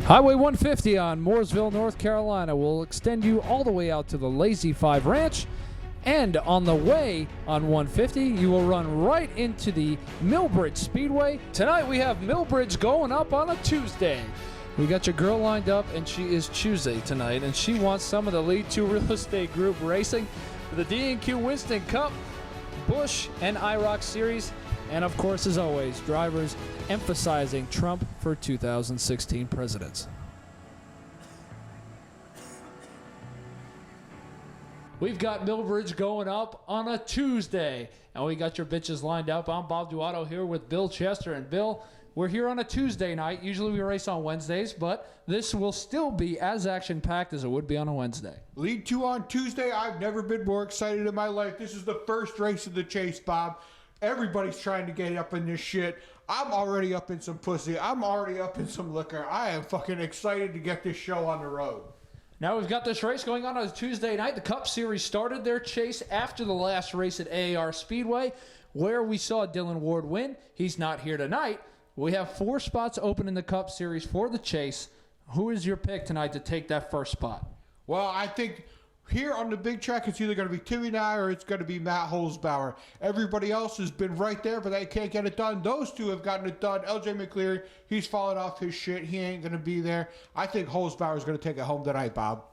Highway 150 on Mooresville, North Carolina will extend you all the way out to the Lazy 5 Ranch. And on the way on 150, you will run right into the Millbridge Speedway. Tonight we have Millbridge going up on a Tuesday. We got your girl lined up, and she is Tuesday tonight, and she wants some of the Lead 2 Real Estate Group racing for the DNQ Winston Cup, Busch, and IROC Series. And of course, as always, drivers emphasizing Trump for 2016 presidents. We've got Millbridge going up on a Tuesday, and we got your bitches lined up. I'm Bob Duato here with Bill Chester. And Bill, we're here on a Tuesday night. Usually we race on Wednesdays, but this will still be as action-packed as it would be on a Wednesday. Lead 2 on Tuesday. I've never been more excited in my life. This is the first race of the chase, Bob. Everybody's trying to get up in this shit. I'm already up in some pussy. I'm already up in some liquor. I am fucking excited to get this show on the road. Now we've got this race going on a Tuesday night. The Cup Series started their chase after the last race at AAR Speedway, where we saw Dylan Ward win. He's not here tonight. We have 4 spots open in the Cup Series for the chase. Who is your pick tonight to take that first spot? Well, I think here on the big track, it's either going to be Timmy and I or it's going to be Matt Holzbauer. Everybody else has been right there, but they can't get it done. Those two have gotten it done. LJ McCleary, he's fallen off his shit. He ain't going to be there. I think Holzbauer is going to take it home tonight, Bob.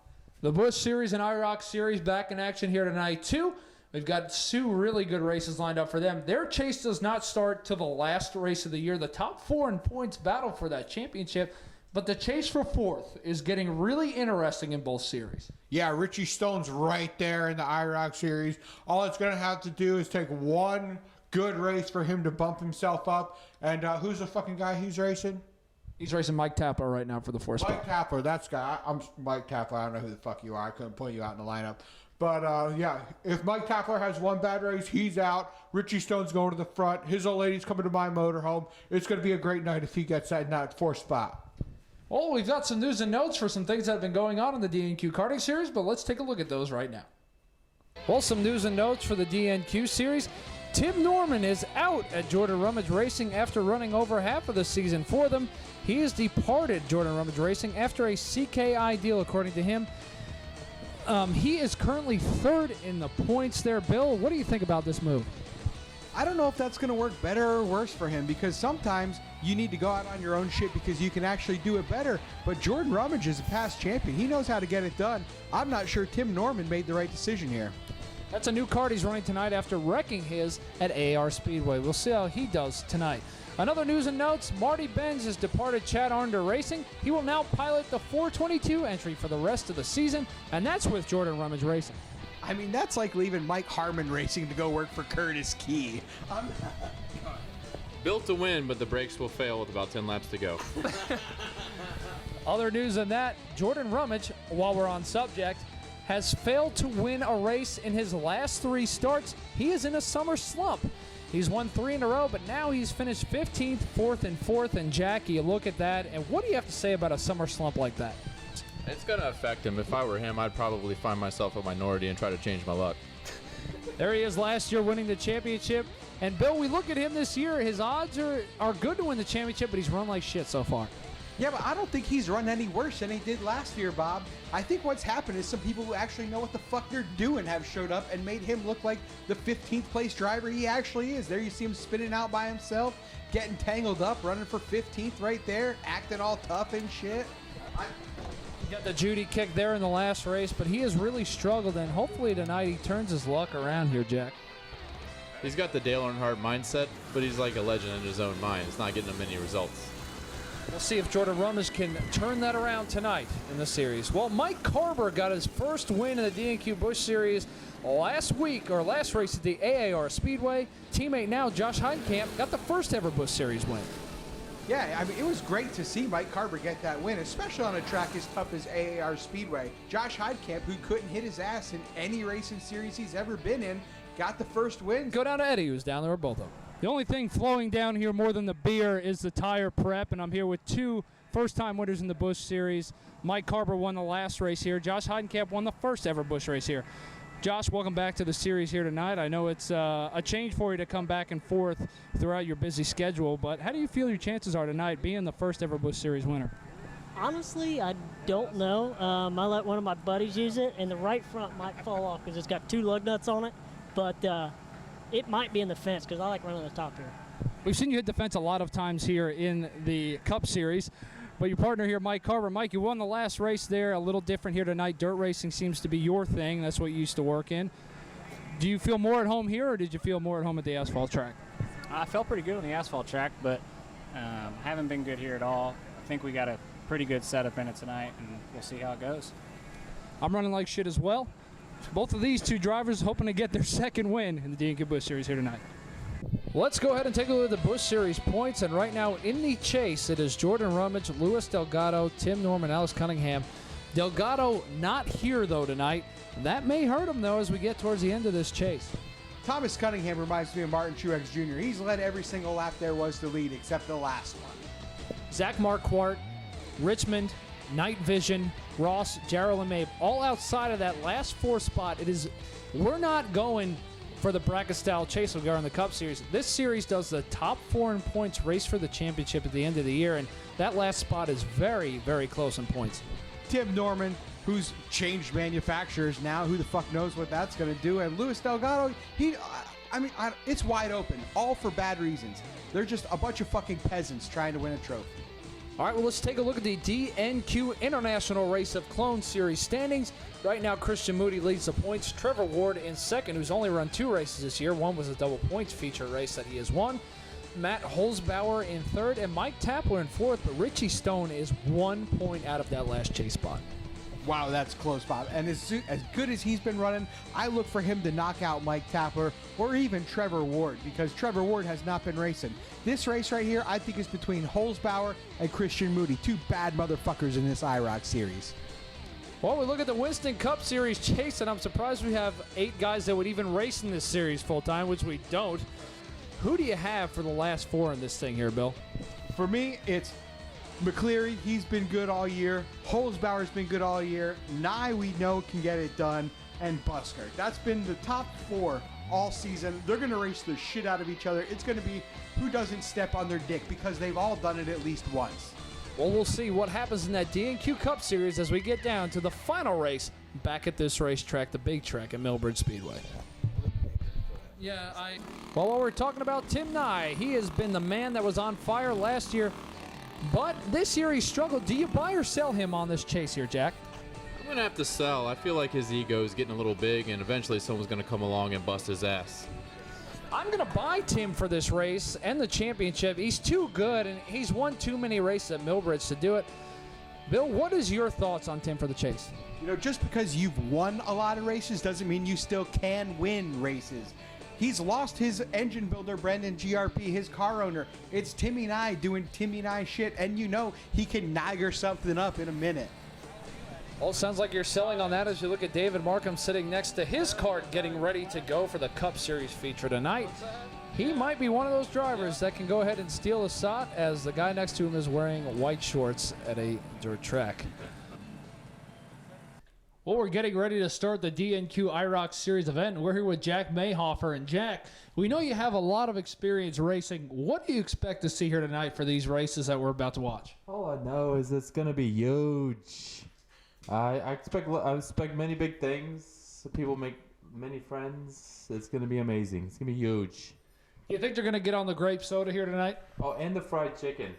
The Busch Series and IROC Series back in action here tonight, too. We've got 2 really good races lined up for them. Their chase does not start till the last race of the year. The top 4 in points battle for that championship. But the chase for 4th is getting really interesting in both series. Yeah, Richie Stone's right there in the IROC Series. All it's going to have to do is take one good race for him to bump himself up. And who's the fucking guy he's racing? He's racing Mike Tapler right now for the 4th spot. Mike Tapler, that's guy. I'm Mike Tapler. I don't know who the fuck you are. I couldn't point you out in the lineup. But, yeah, if Mike Tapler has one bad race, he's out. Richie Stone's going to the front. His old lady's coming to my motorhome. It's going to be a great night if he gets that in that 4th spot. Well, we've got some news and notes for some things that have been going on in the DNQ karting series, but let's take a look at those right now. Well, some news and notes for the DNQ series. Tim Norman is out at Jordan Rummage Racing after running over half of the season for them. He has departed Jordan Rummage Racing after a CKI deal, according to him. He is currently 3rd in the points there. Bill, what do you think about this move? I don't know if that's going to work better or worse for him, because sometimes you need to go out on your own shit because you can actually do it better. But Jordan Rummage is a past champion. He knows how to get it done. I'm not sure Tim Norman made the right decision here. That's a new kart he's running tonight after wrecking his at AR Speedway. We'll see how he does tonight. Another news and notes, Marty Benz has departed Chad Arndter Racing. He will now pilot the 422 entry for the rest of the season, and that's with Jordan Rummage Racing. I mean, that's like leaving Mike Harmon Racing to go work for Curtis Key. Built to win, but the brakes will fail with about 10 laps to go. Other news than that, Jordan Rummage, while we're on subject, has failed to win a race in his last 3 starts. He is in a summer slump. He's won 3 in a row, but now he's finished 15th, 4th, and 4th. And Jackie, you look at that, and what do you have to say about a summer slump like that? It's going to affect him. If I were him, I'd probably find myself a minority and try to change my luck. There he is last year winning the championship. And, Bill, we look at him this year. His odds are good to win the championship, but he's run like shit so far. Yeah, but I don't think he's run any worse than he did last year, Bob. I think what's happened is some people who actually know what the fuck they're doing have showed up and made him look like the 15th place driver he actually is. There you see him spinning out by himself, getting tangled up, running for 15th right there, acting all tough and shit. Got the Judy kick there in the last race, but he has really struggled, and hopefully tonight he turns his luck around here, Jack. He's got the Dale Earnhardt mindset, but he's like a legend in his own mind. It's not getting him any results. We'll see if Jordan Rummage can turn that around tonight in the series. Well, Mike Carver got his first win in the DNQ Busch Series last race at the AAR Speedway. Teammate now, Josh Heidkamp, got the first ever Busch Series win. Yeah, I mean, it was great to see Mike Carver get that win, especially on a track as tough as AAR Speedway. Josh Heidkamp, who couldn't hit his ass in any racing series he's ever been in, got the first win. Go down to Eddie, who's down there with both of them. The only thing flowing down here more than the beer is the tire prep, and I'm here with 2 first-time winners in the Busch Series. Mike Carver won the last race here. Josh Heidkamp won the first ever Busch race here. Josh, welcome back to the series here tonight. I know it's a change for you to come back and forth throughout your busy schedule, but how do you feel your chances are tonight being the first ever Busch Series winner? Honestly, I don't know. I let one of my buddies use it, and the right front might fall off because it's got 2 lug nuts on it. But it might be in the fence because I like running the top here. We've seen you hit the fence a lot of times here in the Cup Series. But your partner here, Mike Carver. Mike, you won the last race there. A little different here tonight. Dirt racing seems to be your thing. That's what you used to work in. Do you feel more at home here, or did you feel more at home at the asphalt track? I felt pretty good on the asphalt track, but haven't been good here at all. I think we got a pretty good setup in it tonight, and we'll see how it goes. I'm running like shit as well. Both of these two drivers hoping to get their second win in the DNQ Busch Series here tonight. Let's go ahead and take a look at the Busch Series points. And right now in the chase, it is Jordan Rummage, Luis Delgado, Tim Norman, Alex Cunningham. Delgado not here, though, tonight. That may hurt him, though, as we get towards the end of this chase. Thomas Cunningham reminds me of Martin Truex Jr. He's led every single lap there was to lead except the last one. Zach Marquardt, Richmond, Night Vision, Ross, Jarrell, and Mabe, all outside of that last 4 spot. We're not going for the bracket-style chase we are in the Cup Series. This series does the top 4 in points race for the championship at the end of the year, and that last spot is very, very close in points. Tim Norman, who's changed manufacturers now, who the fuck knows what that's going to do, and Luis Delgado, it's wide open, all for bad reasons. They're just a bunch of fucking peasants trying to win a trophy. All right, well, let's take a look at the DNQ International Race of Clone Series standings. Right now, Christian Moody leads the points. Trevor Ward in second, who's only run 2 races this year. One was a double points feature race that he has won. Matt Holzbauer in third, and Mike Tapler in fourth, but Richie Stone is 1 point out of that last chase spot. Wow, that's close, Bob. And as good as he's been running, I look for him to knock out Mike Tapler or even Trevor Ward, because Trevor Ward has not been racing. This race right here, I think, is between Holzbauer and Christian Moody, 2 bad motherfuckers in this IROC series. Well, we look at the Winston Cup Series chase, and I'm surprised we have 8 guys that would even race in this series full-time, which we don't. Who do you have for the last 4 in this thing here, Bill? For me, it's McCleary. He's been good all year. Holzbauer's been good all year. Nye, we know, can get it done. And Busker. That's been the top 4 all season. They're going to race the shit out of each other. It's going to be who doesn't step on their dick, because they've all done it at least once. Well, we'll see what happens in that DNQ Cup Series as we get down to the final race back at this racetrack, the big track at Millbridge Speedway. Well, while we're talking about Tim Nye, he has been the man that was on fire last year, but this year he struggled. Do you buy or sell him on this chase here, Jack? I'm going to have to sell. I feel like his ego is getting a little big, and eventually someone's going to come along and bust his ass. I'm going to buy Tim for this race and the championship. He's too good, and he's won too many races at Millbridge to do it. Bill, what is your thoughts on Tim for the chase? You know, just because you've won a lot of races doesn't mean you still can win races. He's lost his engine builder, Brendan GRP, his car owner. It's Timmy Nye doing Timmy Nye shit, and you know he can nagger something up in a minute. Well, it sounds like you're selling on that as you look at David Markham sitting next to his cart getting ready to go for the Cup Series feature tonight. He might be one of those drivers that can go ahead and steal a spot, as the guy next to him is wearing white shorts at a dirt track. Well, we're getting ready to start the DNQ IROC Series event. We're here with Jack Mayhofer. And Jack, we know you have a lot of experience racing. What do you expect to see here tonight for these races that we're about to watch? All I know is it's going to be huge. I expect many big things. People make many friends. It's going to be amazing. It's going to be huge. You think they're going to get on the grape soda here tonight? Oh, and the fried chicken.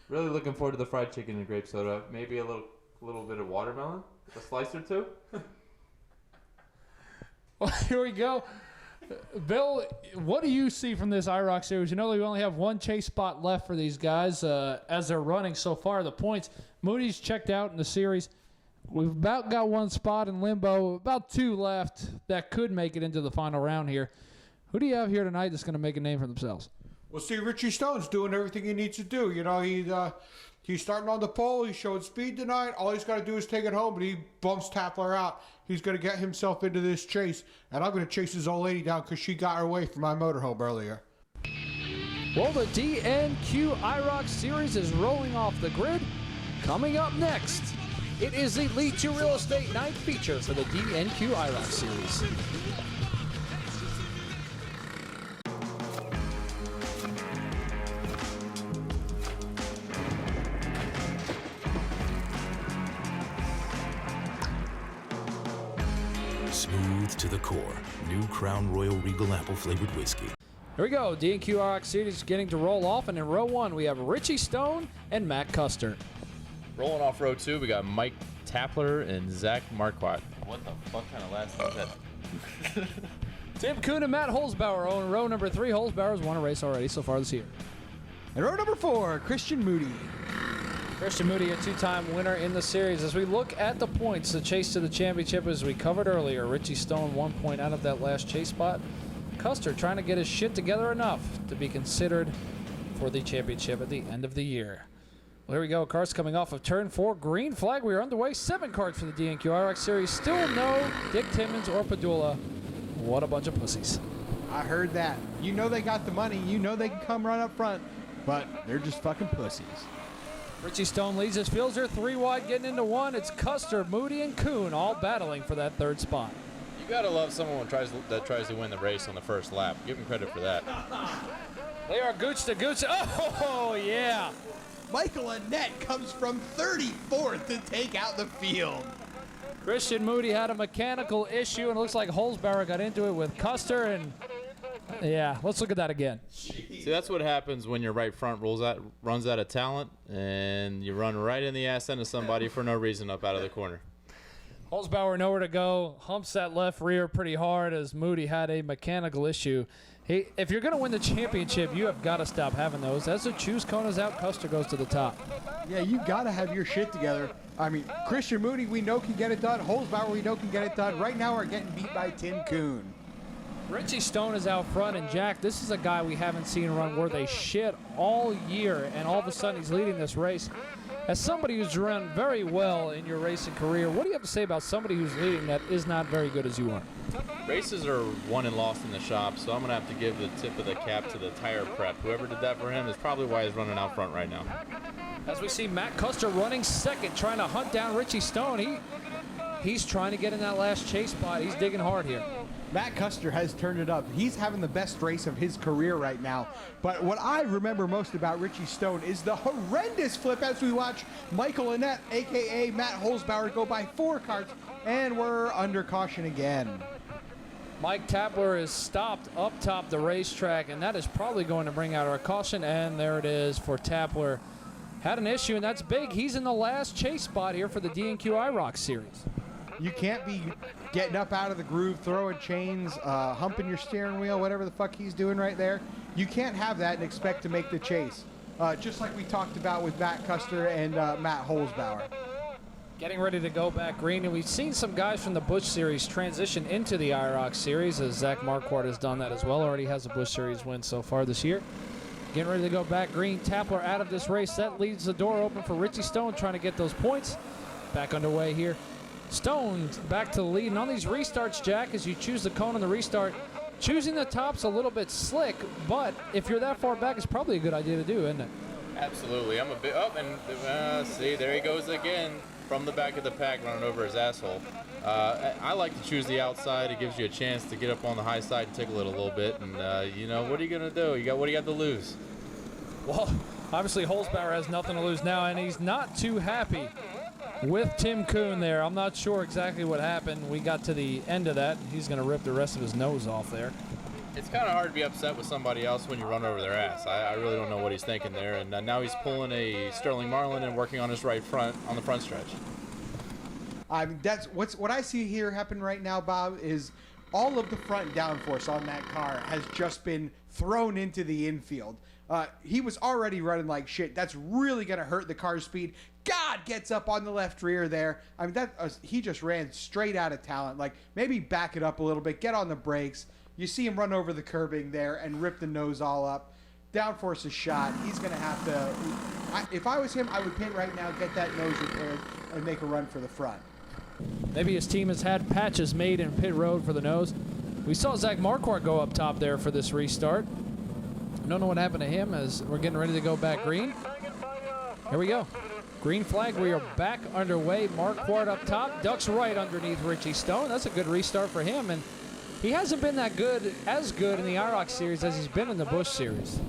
Really looking forward to the fried chicken and grape soda. Maybe a little bit of watermelon, a slice or 2. Well, here we go. Bill, what do you see from this IROC Series? You know we only have 1 chase spot left for these guys as they're running so far. The points, Moody's checked out in the series. We've about got 1 spot in limbo, about 2 left that could make it into the final round here. Who do you have here tonight that's going to make a name for themselves? Well, see, Richie Stone's doing everything he needs to do. You know, he's starting on the pole. He showed speed tonight. All he's got to do is take it home, but he bumps Tapler out. He's going to get himself into this chase, and I'm going to chase his old lady down because she got her way from my motorhome earlier. Well, the DNQ IROC Series is rolling off the grid. Coming up next, it is the Lead to Real Estate Night feature for the DNQ IROC Series. Smooth to the core. New Crown Royal Regal Apple flavored whiskey. Here we go. DNQ RX Series getting to roll off, and in row 1 we have Richie Stone and Matt Custer. Rolling off row 2, we got Mike Tapler and Zach Marquardt. What the fuck kind of last name is that? Tim Kuhn and Matt Holzbauer own row number 3. Holzbauer's won a race already so far this year. And row number 4, Christian Moody. Christian Moody, a 2-time winner in the series. As we look at the points, the chase to the championship, as we covered earlier, Richie Stone 1 point out of that last chase spot. Custer trying to get his shit together enough to be considered for the championship at the end of the year. Well, here we go. Cars coming off of turn 4. Green flag. We are underway. 7 cards for the DNQ RX Series. Still no Dick Timmons or Padula. What a bunch of pussies. I heard that. You know they got the money. You know they can come run up front. But they're just fucking pussies. Richie Stone leads his fields here. 3 wide getting into 1. It's Custer, Moody, and Kuhn all battling for that 3rd spot. You gotta love someone that tries to win the race on the first lap. Give him credit for that. They are gooch to gooch. Oh, yeah. Michael Annette comes from 34th to take out the field. Christian Moody had a mechanical issue, and it looks like Holzbauer got into it with Custer, and yeah, let's look at that again. See, that's what happens when your right front runs out of talent, and you run right in the ass end of somebody for no reason up out of the corner. Holzbauer nowhere to go, humps that left rear pretty hard as Moody had a mechanical issue. If you're going to win the championship, you have got to stop having those. As the choose Kona's out, Custer goes to the top. Yeah, you got to have your shit together. I mean, Christian Moody, we know can get it done. Holzbauer, we know can get it done. Right now, we're getting beat by Tim Kuhn. Richie Stone is out front, and Jack, this is a guy we haven't seen run worth a shit all year, and all of a sudden he's leading this race. As somebody who's run very well in your racing career, what do you have to say about somebody who's leading that is not very good as you are? Races are won and lost in the shop, so I'm going to have to give the tip of the cap to the tire prep. Whoever did that for him is probably why he's running out front right now. As we see Matt Custer running 2nd, trying to hunt down Richie Stone. He's trying to get in that last chase spot. He's digging hard here. Matt Custer has turned it up. He's having the best race of his career right now. But what I remember most about Richie Stone is the horrendous flip as we watch Michael Annette, a.k.a. Matt Holzbauer, go by 4 carts, and we're under caution again. Mike Tapler is stopped up top the racetrack, and that is probably going to bring out our caution, and there it is for Tapler. Had an issue, and that's big. He's in the last chase spot here for the DNQ IROC Series. You can't be getting up out of the groove, throwing chains, humping your steering wheel, whatever the fuck he's doing right there. You can't have that and expect to make the chase. Just like we talked about with Matt Custer and Matt Holzbauer. Getting ready to go back green, and we've seen some guys from the Busch Series transition into the IROC Series, as Zach Marquardt has done that as well. Already has a Busch Series win so far this year. Getting ready to go back green. Tapler out of this race. That leaves the door open for Richie Stone trying to get those points. Back underway here. Stone back to the lead. And on these restarts, Jack, as you choose the cone on the restart, choosing the top's a little bit slick, but if you're that far back, it's probably a good idea to do, isn't it? Absolutely. I'm a bit up, and see, there he goes again from the back of the pack running over his asshole. I like to choose the outside. It gives you a chance to get up on the high side and tickle it a little bit. And, you know, what are you going to do? What do you got to lose? Well, obviously Holzbauer has nothing to lose now, and he's not too happy with Tim Kuhn there. I'm not sure exactly what happened. We got to the end of that. He's going to rip the rest of his nose off there. It's kind of hard to be upset with somebody else when you run over their ass. I really don't know what he's thinking there. And now he's pulling a Sterling Marlin and working on his right front on the front stretch. I mean, that's what I see here happen right now, Bob, is all of the front downforce on that car has just been thrown into the infield. He was already running like shit. That's really going to hurt the car's speed. God gets up on the left rear there. I mean, he just ran straight out of talent. Like, maybe back it up a little bit, get on the brakes. You see him run over the curbing there and rip the nose all up. Downforce is shot. He's going to have to... if I was him, I would pit right now, get that nose repaired, and make a run for the front. Maybe his team has had patches made in pit road for the nose. We saw Zach Marquardt go up top there for this restart. Don't know what happened to him as we're getting ready to go back green. Here we go. Green flag. We are back underway. Marquardt up top. Ducks right underneath Richie Stone. That's a good restart for him. And he hasn't been as good in the IROC Series as he's been in the Busch Series.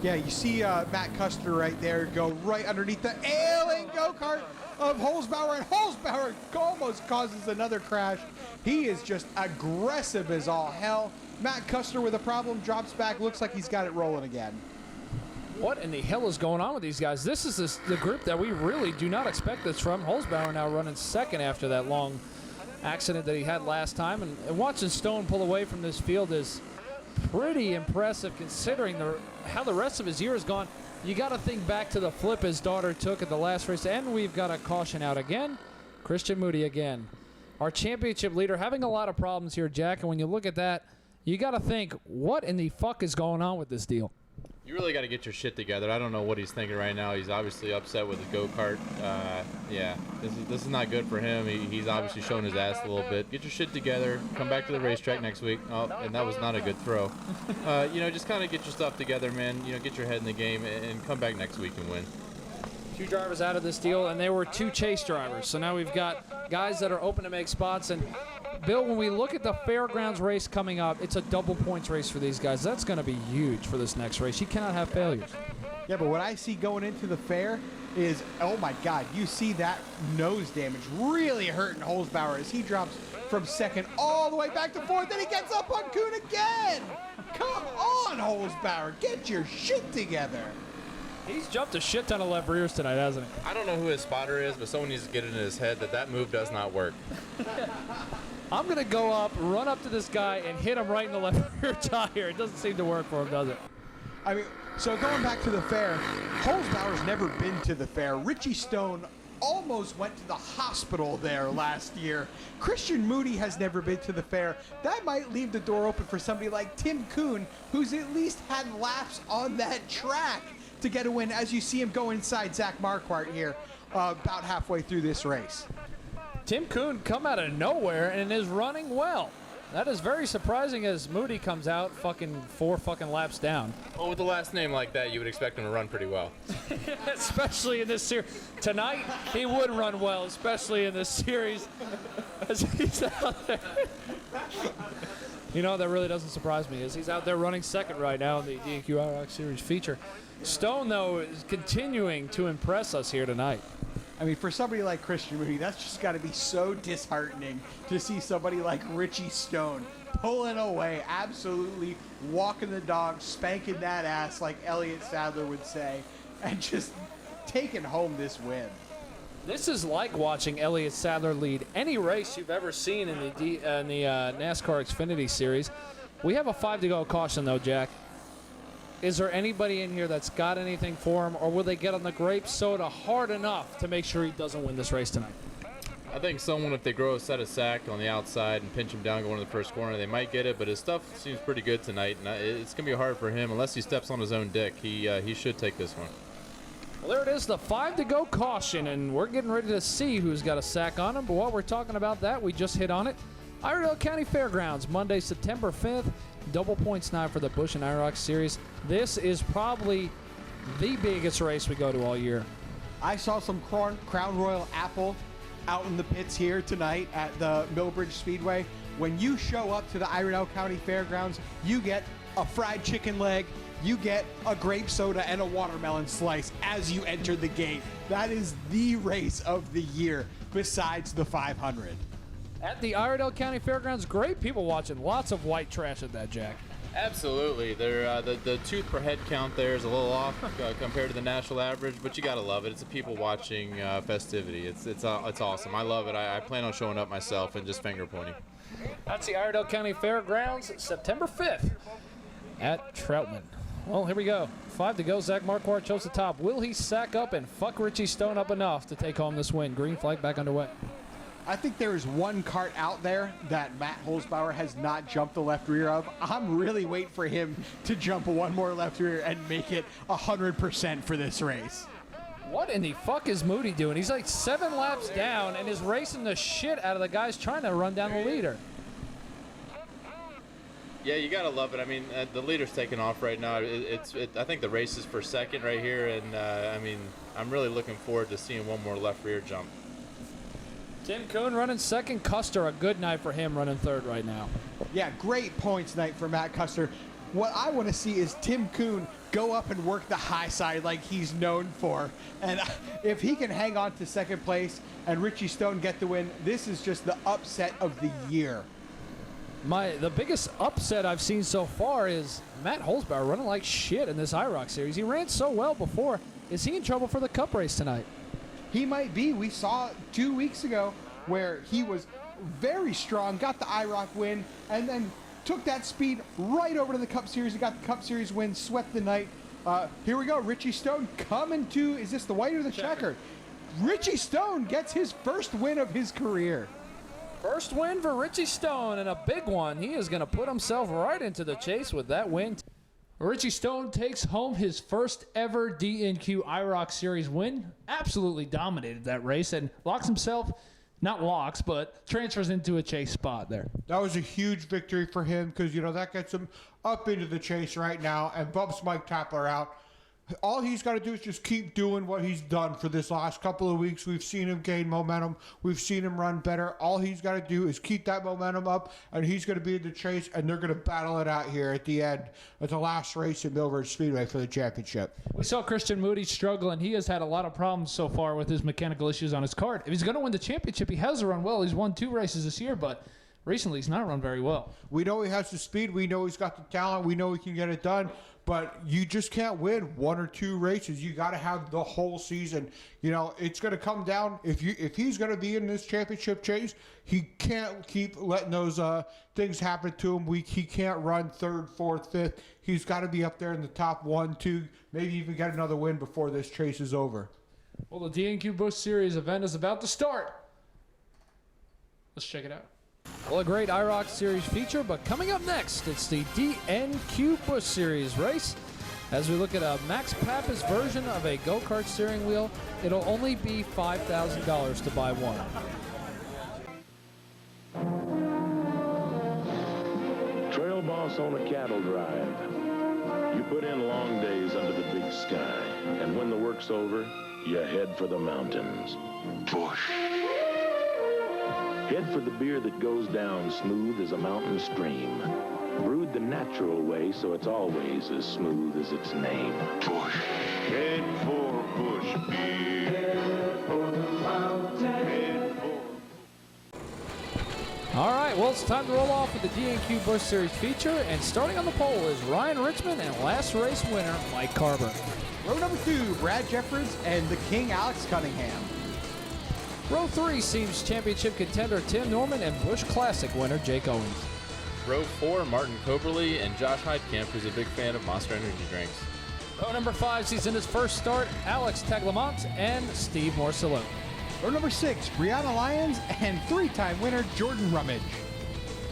Yeah, you see Matt Custer right there go right underneath the ailing go-kart. of Holzbauer, and Holzbauer almost causes another crash. He is just aggressive as all hell. Matt Custer with a problem, drops back, looks like he's got it rolling again. What in the hell is going on with these guys? This is the group that we really do not expect this from. Holzbauer now running second after that long accident that he had last time. And watching Stone pull away from this field is pretty impressive considering how the rest of his year has gone. You got to think back to the flip his daughter took at the last race. And we've got a caution out again. Christian Moody again. Our championship leader having a lot of problems here, Jack. And when you look at that, you got to think, what in the fuck is going on with this deal? You really got to get your shit together. I don't know what he's thinking right now. He's obviously upset with the go-kart. Yeah, this is not good for him. He's obviously showing his ass a little bit. Get your shit together. Come back to the racetrack next week. Oh, and that was not a good throw. Just kind of get your stuff together, man. Get your head in the game and come back next week and win. 2 drivers out of this deal, and they were 2 chase drivers. So now we've got guys that are open to make spots. And Bill, when we look at the Fairgrounds race coming up, it's a double points race for these guys. That's going to be huge for this next race. You cannot have failures. Yeah, but what I see going into the fair is, oh my God, you see that nose damage really hurting Holzbauer as he drops from second all the way back to fourth, and he gets up on Kuhn again. Come on, Holzbauer, get your shit together. He's jumped a shit ton of left rears tonight, hasn't he? I don't know who his spotter is, but someone needs to get it in his head that move does not work. I'm going to go up, run up to this guy, and hit him right in the left rear tire. It doesn't seem to work for him, does it? I mean, so going back to the fair, Holzbauer's never been to the fair. Richie Stone almost went to the hospital there last year. Christian Moody has never been to the fair. That might leave the door open for somebody like Tim Kuhn, who's at least had laps on that track to get a win, as you see him go inside Zach Marquardt here about halfway through this race. Tim Kuhn come out of nowhere and is running well. That is very surprising as Moody comes out 4 laps down. Well, with a last name like that, you would expect him to run pretty well. Especially in this series. Tonight, he would run well, especially in this series as he's out there. That really doesn't surprise me, as he's out there running second right now in the DNQ Dirt Series feature. Stone, though, is continuing to impress us here tonight. I mean, for somebody like Christian Moody, that's just got to be so disheartening to see somebody like Richie Stone pulling away, absolutely walking the dog, spanking that ass like Elliott Sadler would say, and just taking home this win. This is like watching Elliott Sadler lead any race you've ever seen in the NASCAR Xfinity Series. We have a 5-to-go caution, though, Jack. Is there anybody in here that's got anything for him, or will they get on the grape soda hard enough to make sure he doesn't win this race tonight? I think someone, if they grow a set of sack on the outside and pinch him down going to the first corner, they might get it, but his stuff seems pretty good tonight, and it's going to be hard for him. Unless he steps on his own dick, he should take this one. Well, there it is, the 5-to-go caution, and we're getting ready to see who's got a sack on him, but while we're talking about that, we just hit on it. Iredell County Fairgrounds, Monday, September 5th. Double points now for the Busch and IROC Series. This is probably the biggest race we go to all year. I saw some Crown Royal Apple out in the pits here tonight at the Millbridge Speedway. When you show up to the Iredell County Fairgrounds, you get a fried chicken leg, you get a grape soda, and a watermelon slice as you enter the gate. That is the race of the year, besides the 500. At the Iredell County Fairgrounds, great people watching. Lots of white trash at that, Jack. Absolutely. The tooth per head count there is a little off compared to the national average, but you got to love it. It's a people watching festivity. It's awesome. I love it. I plan on showing up myself and just finger pointing. That's the Iredell County Fairgrounds, September 5th at Troutman. Well, here we go. 5 to go. Zach Marquardt chose the top. Will he sack up and fuck Richie Stone up enough to take home this win? Green flag back underway. I think there is one kart out there that Matt Holzbauer has not jumped the left rear of. I'm really waiting for him to jump one more left rear and make it 100% for this race. What in the fuck is Moody doing? He's like 7 laps down and is racing the shit out of the guys trying to run down the leader. Yeah, you gotta love it. I mean, the leader's taking off right now. I think the race is for second right here, and I'm really looking forward to seeing one more left rear jump. Tim Kuhn running second. Custer, a good night for him running third right now. Yeah, great points night for Matt Custer. What I want to see is Tim Kuhn go up and work the high side like he's known for. And if he can hang on to second place and Richie Stone get the win, this is just the upset of the year. The biggest upset I've seen so far is Matt Holzbauer running like shit in this IROC series. He ran so well before. Is he in trouble for the Cup race tonight? He might be. We saw 2 weeks ago where he was very strong, got the IROC win, and then took that speed right over to the Cup Series. He got the Cup Series win, swept the night. Here we go. Richie Stone coming to, is this the white or the checker? Richie Stone gets his first win of his career. First win for Richie Stone, and a big one. He is going to put himself right into the chase with that win. Richie Stone takes home his first ever DNQ IROC Series win. Absolutely dominated that race and locks himself, not locks, but transfers into a chase spot there. That was a huge victory for him because, you know, that gets him up into the chase right now and bumps Mike Tapler out. All he's got to do is just keep doing what he's done for this last couple of weeks. We've seen him gain momentum. We've seen him run better. All he's got to do is keep that momentum up, and he's going to be in the chase, and they're going to battle it out here at the end of the last race at Mill Ridge Speedway for the championship. We saw Christian Moody struggle, and he has had a lot of problems so far with his mechanical issues on his kart. If he's going to win the championship, he has to run well. He's won 2 races this year, but recently he's not run very well. We know he has the speed. We know he's got the talent. We know he can get it done. But you just can't win 1 or 2 races. You got to have the whole season. You know, it's going to come down. If he's going to be in this championship chase, he can't keep letting those things happen to him. He can't run 3rd, 4th, 5th. He's got to be up there in the top 1, 2, maybe even get another win before this chase is over. Well, the DNQ Busch Series event is about to start. Let's check it out. Well, a great IROC Series feature, but coming up next, it's the DNQ Busch Series race. As we look at a Max Pappas version of a go-kart steering wheel, it'll only be $5,000 to buy one. Trail boss on a cattle drive. You put in long days under the big sky, and when the work's over, you head for the mountains. Busch. Head for the beer that goes down smooth as a mountain stream. Brewed the natural way, so it's always as smooth as its name. Busch. Head for Busch beer. Head for the mountain. Head for... All right, well, it's time to roll off with the DNQ Busch Series feature, and starting on the pole is Ryan Richmond and last race winner, Mike Carver. Row number 2, Brad Jeffers and the King, Alex Cunningham. Row 3 seems championship contender Tim Norman and Busch Classic winner Jake Owens. Row 4, Martin Coberly and Josh Heidkamp, who's a big fan of Monster Energy drinks. Row number 5 sees in his first start Alex Taglamont and Steve Morcello. Row number 6, Brianna Lyons and 3-time winner Jordan Rummage.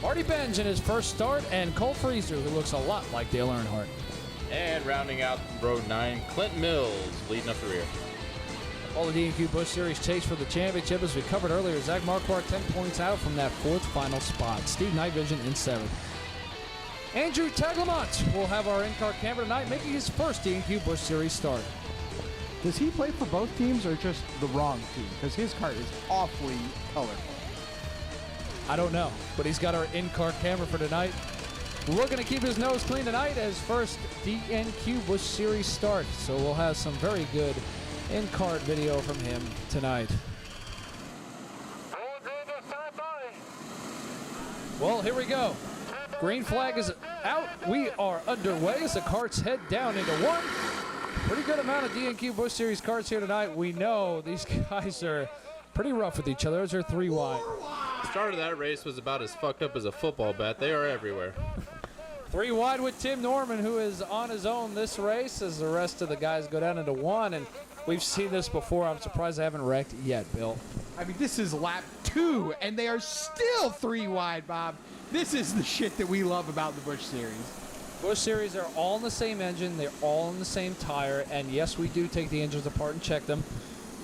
Marty Benj in his first start and Cole Freezer, who looks a lot like Dale Earnhardt. And rounding out row 9, Clint Mills leading up the rear. All the DNQ Busch Series chase for the championship, as we covered earlier. Zach Marquardt 10 points out from that 4th final spot. Steve Night Vision in 7th. Andrew Taglamont will have our in-car camera tonight, making his first DNQ Busch Series start. Does he play for both teams or just the wrong team? Because his cart is awfully colorful. I don't know, but he's got our in-car camera for tonight. We're going to keep his nose clean tonight as first DNQ Busch Series start. So we'll have some very good in-cart video from him tonight. Well, here we go. Green flag is out. We are underway as the carts head down into 1. Pretty good amount of DNQ Busch Series carts here tonight. We know these guys are pretty rough with each other. Those are 3 wide. The start of that race was about as fucked up as a football bat. They are everywhere. 3 wide with Tim Norman, who is on his own this race as the rest of the guys go down into 1. And we've seen this before. I'm surprised I haven't wrecked yet, Bill. I mean, this is lap 2, and they are still 3 wide, Bob. This is the shit that we love about the Busch Series. Busch Series are all in the same engine. They're all in the same tire. And yes, we do take the engines apart and check them,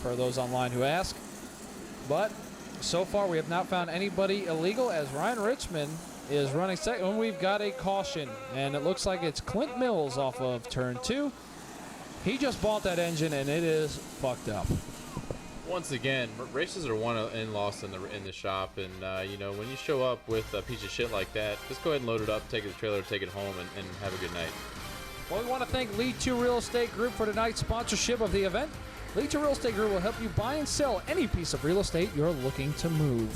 for those online who ask. But so far, we have not found anybody illegal, as Ryan Richmond is running second. And we've got a caution, and it looks like it's Clint Mills off of turn 2. He just bought that engine, and it is fucked up. Once again, races are won and lost in the shop, and you know, when you show up with a piece of shit like that, just go ahead and load it up, take it to the trailer, take it home, and have a good night. Well, we want to thank Lead 2 Real Estate Group for tonight's sponsorship of the event. Lead 2 Real Estate Group will help you buy and sell any piece of real estate you're looking to move.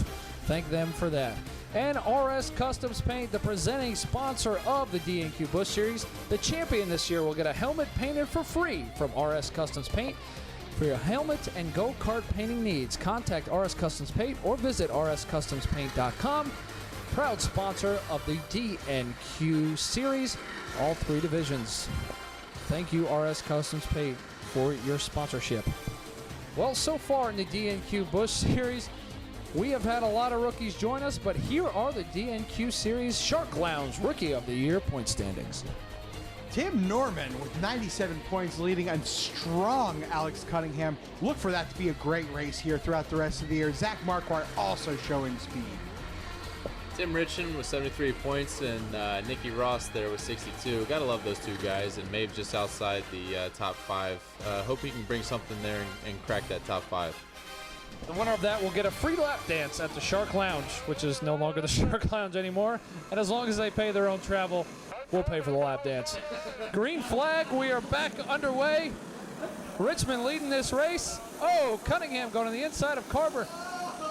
Thank them for that. And RS Customs Paint, the presenting sponsor of the DNQ Busch Series. The champion this year will get a helmet painted for free from RS Customs Paint. For your helmet and go-kart painting needs, contact RS Customs Paint or visit rscustomspaint.com. Proud sponsor of the DNQ Series, all 3 divisions. Thank you, RS Customs Paint, for your sponsorship. Well, so far in the DNQ Busch Series, we have had a lot of rookies join us, but here are the DNQ Series Shark Lounge Rookie of the Year point standings. Tim Norman with 97 points leading a strong Alex Cunningham. Look for that to be a great race here throughout the rest of the year. Zach Marquardt also showing speed. Tim Richon with 73 points and Nicky Ross there with 62. Gotta love those 2 guys, and Maeve just outside the top 5. Hope he can bring something there and crack that top 5. The winner of that will get a free lap dance at the Shark Lounge, which is no longer the Shark Lounge anymore. And as long as they pay their own travel, we'll pay for the lap dance. Green flag, we are back underway. Richmond leading this race. Oh, Cunningham going to the inside of Carver.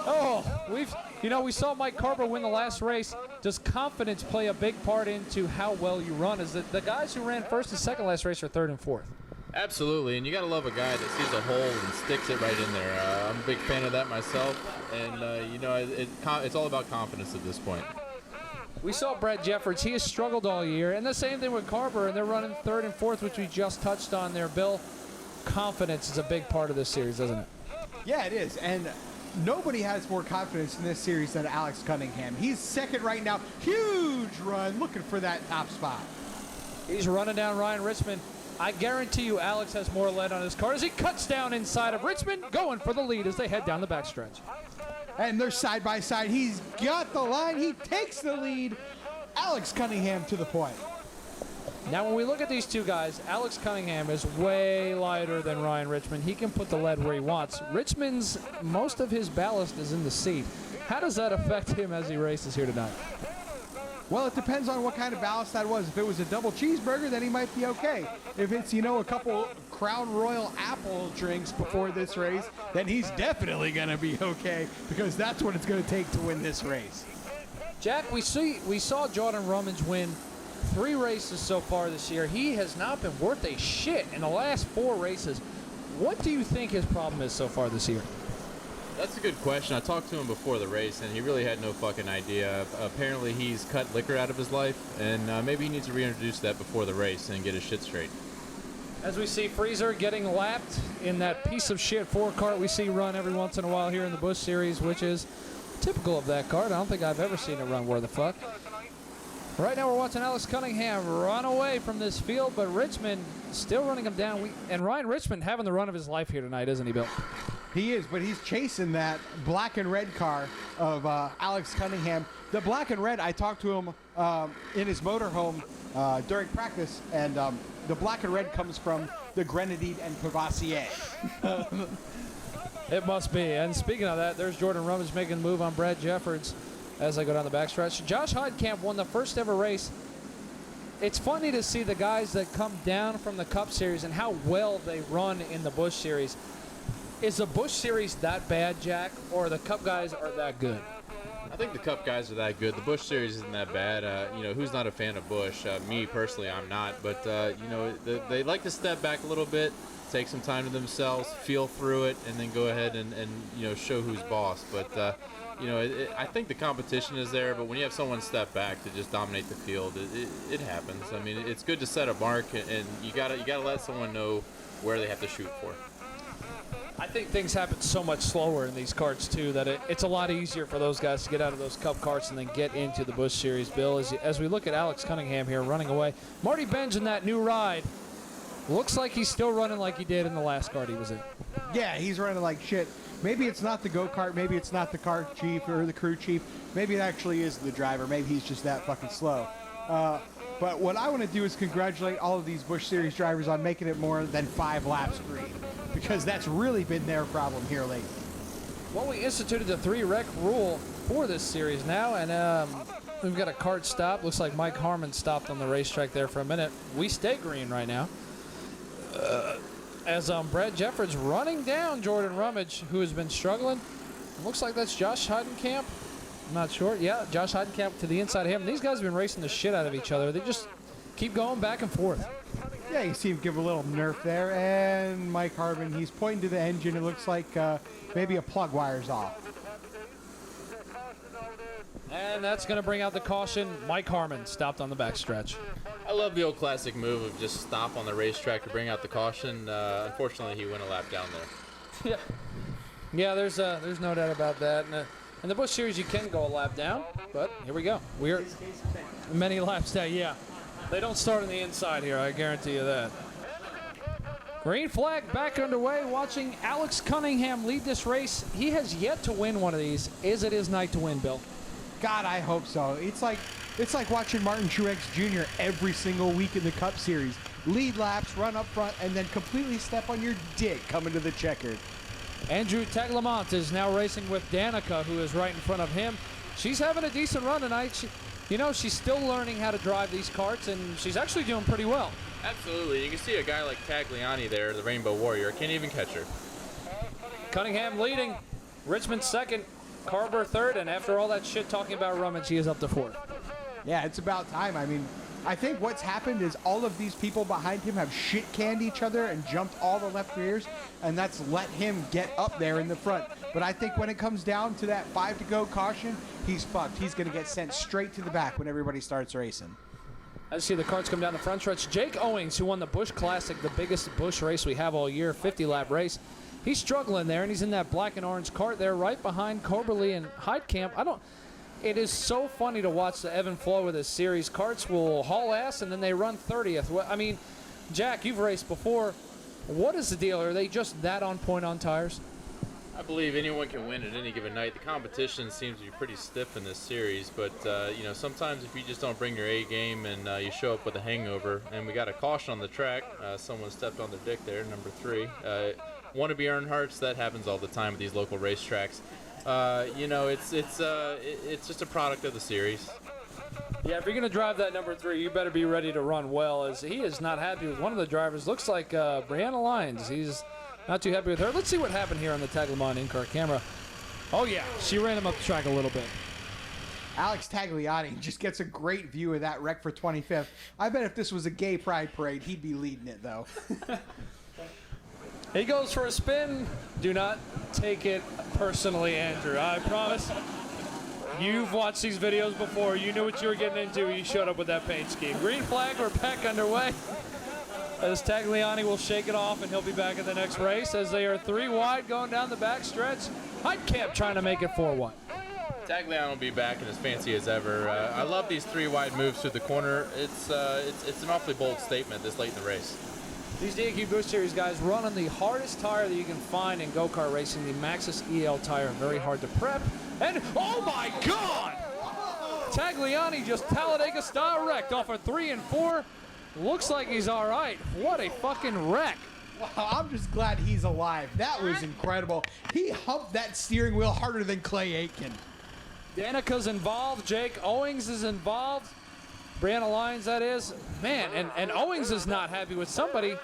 Oh, we saw Mike Carver win the last race. Does confidence play a big part into how well you run? Is that the guys who ran first and second last race are third and fourth? Absolutely, and you got to love a guy that sees a hole and sticks it right in there. I'm a big fan of that myself, and you know, it's all about confidence at this point. We saw Brad Jeffords. He has struggled all year, and the same thing with Carver, and they're running third and fourth, which we just touched on there. Bill, confidence is a big part of this series, isn't it? Yeah, it is, and nobody has more confidence in this series than Alex Cunningham. He's second right now. Huge run, looking for that top spot. He's running down Ryan Richmond. I guarantee you Alex has more lead on his car as he cuts down inside of Richmond, going for the lead as they head down the backstretch. And they're side by side. He's got the line. He takes the lead. Alex Cunningham to the point. Now, when we look at these 2 guys, Alex Cunningham is way lighter than Ryan Richmond. He can put the lead where he wants. Richmond's, most of his ballast is in the seat. How does that affect him as he races here tonight? Well, it depends on what kind of ballast that was. If it was a double cheeseburger, then he might be okay. If it's, a couple Crown Royal apple drinks before this race, then he's definitely going to be okay, because that's what it's going to take to win this race. Jack, we saw Jordan Rummage win 3 races so far this year. He has not been worth a shit in the last 4 races. What do you think his problem is so far this year? That's a good question. I talked to him before the race, and he really had no fucking idea. Apparently, he's cut liquor out of his life, and maybe he needs to reintroduce that before the race and get his shit straight. As we see Freezer getting lapped in that piece of shit 4-cart we see run every once in a while here in the Busch Series, which is typical of that cart. I don't think I've ever seen it run where the fuck. Right now we're watching Alex Cunningham run away from this field, but Richmond still running him down. And Ryan Richmond having the run of his life here tonight, isn't he, Bill? He is, but he's chasing that black and red car of Alex Cunningham. The black and red, I talked to him in his motorhome during practice, and the black and red comes from the Grenadine and Cavassier. It must be. And speaking of that, there's Jordan Rummage making the move on Brad Jeffords as I go down the backstretch. Josh Heidkamp won the first ever race. It's funny to see the guys that come down from the Cup Series and how well they run in the Busch Series. Is the Busch Series that bad, Jack, or the Cup guys are that good? I think the Cup guys are that good. The Busch Series isn't that bad. Who's not a fan of Busch? Me, personally, I'm not. But, they like to step back a little bit, take some time to themselves, feel through it, and then go ahead and show who's boss. But, I think the competition is there, but when you have someone step back to just dominate the field, it happens. I mean, it's good to set a mark, and you gotta let someone know where they have to shoot for. I think things happen so much slower in these carts, too, that it's a lot easier for those guys to get out of those Cup carts and then get into the Busch Series. Bill, as we look at Alex Cunningham here running away, Marty Benj in that new ride looks like he's still running like he did in the last cart he was in. Yeah, he's running like shit. Maybe it's not the go-kart, maybe it's not the kart chief or the crew chief. Maybe it actually is the driver. Maybe he's just that fucking slow. But what I want to do is congratulate all of these Busch Series drivers on making it more than 5 laps green. because that's really been their problem here lately. Well, we instituted the 3 wreck rule for this series now, and we've got a kart stop. Looks like Mike Harmon stopped on the racetrack there for a minute. We stay green right now. As Brad Jeffords running down Jordan Rummage, who has been struggling. Looks like that's Josh Heidenkamp. I'm not sure. Yeah, Josh Heidenkamp to the inside of him. These guys have been racing the shit out of each other. They just keep going back and forth. Yeah, you see him give a little nerf there, and Mike Harmon, he's pointing to the engine. It looks like maybe a plug wire's off. And that's going to bring out the caution. Mike Harmon stopped on the backstretch. I love the old classic move of just stop on the racetrack to bring out the caution. Unfortunately, he went a lap down there. Yeah, there's no doubt about that. In the Busch Series, you can go a lap down, but here we go. We're many laps down. Yeah, they don't start on the inside here. I guarantee you that. Green flag back underway. Watching Alex Cunningham lead this race. He has yet to win one of these. Is it his night to win, Bill? God, I hope so. It's like watching Martin Truex Jr. every single week in the Cup Series. Lead laps, run up front, and then completely step on your dick coming to the checkered. Andrew Taglamont is now racing with Danica, who is right in front of him. She's having a decent run tonight. She's still learning how to drive these karts, and she's actually doing pretty well. Absolutely. You can see a guy like Tagliani there, the Rainbow Warrior. Can't even catch her. Cunningham leading. Richmond second. Carver third. And after all that shit talking about Rummage, he is up to fourth. Yeah, it's about time. I mean, I think what's happened is all of these people behind him have shit-canned each other and jumped all the left rears, and that's let him get up there in the front. But I think when it comes down to that 5 to go caution, he's fucked. He's going to get sent straight to the back when everybody starts racing. I see the karts come down the front stretch. Jake Owings, who won the Busch Classic, the biggest Busch race we have all year, 50-lap race. He's struggling there, and he's in that black and orange kart there right behind Coberly and Heidkamp. It is so funny to watch the ebb and flow of this series. Karts will haul ass, and then they run 30th. Well, I mean, Jack, you've raced before. What is the deal? Are they just that on point on tires? I believe anyone can win at any given night. The competition seems to be pretty stiff in this series, but sometimes if you just don't bring your A game and you show up with a hangover, and we got a caution on the track, someone stepped on their dick there, number 3. Wannabe Earnhardts, that happens all the time at these local racetracks. It's just a product of the series. Yeah, if you're going to drive that number 3, you better be ready to run well, as he is not happy with one of the drivers. Looks like Brianna Lyons. He's not too happy with her. Let's see what happened here on the Taglamont in-car camera. Oh, yeah, she ran him up the track a little bit. Alex Tagliani just gets a great view of that wreck for 25th. I bet if this was a gay pride parade, he'd be leading it, though. He goes for a spin. Do not take it personally, Andrew. I promise. You've watched these videos before. You knew what you were getting into. You showed up with that paint scheme. Green flag, we're back underway. As Tagliani will shake it off, and he'll be back in the next race as they are 3 wide going down the back stretch. Heidkamp trying to make it 4 wide. Tagliani will be back and as fancy as ever. I love these 3 wide moves through the corner. It's an awfully bold statement this late in the race. These DNQ Busch Series guys run on the hardest tire that you can find in go-kart racing, the Maxxis EL tire. Very hard to prep. And, oh my God! Tagliani just Talladega-style wrecked off a 3 and 4. Looks like he's all right. What a fucking wreck. Wow, I'm just glad he's alive. That was incredible. He humped that steering wheel harder than Clay Aiken. Danica's involved. Jake Owings is involved. Brianna Lyons, that is. Man, and Owings is not happy with somebody.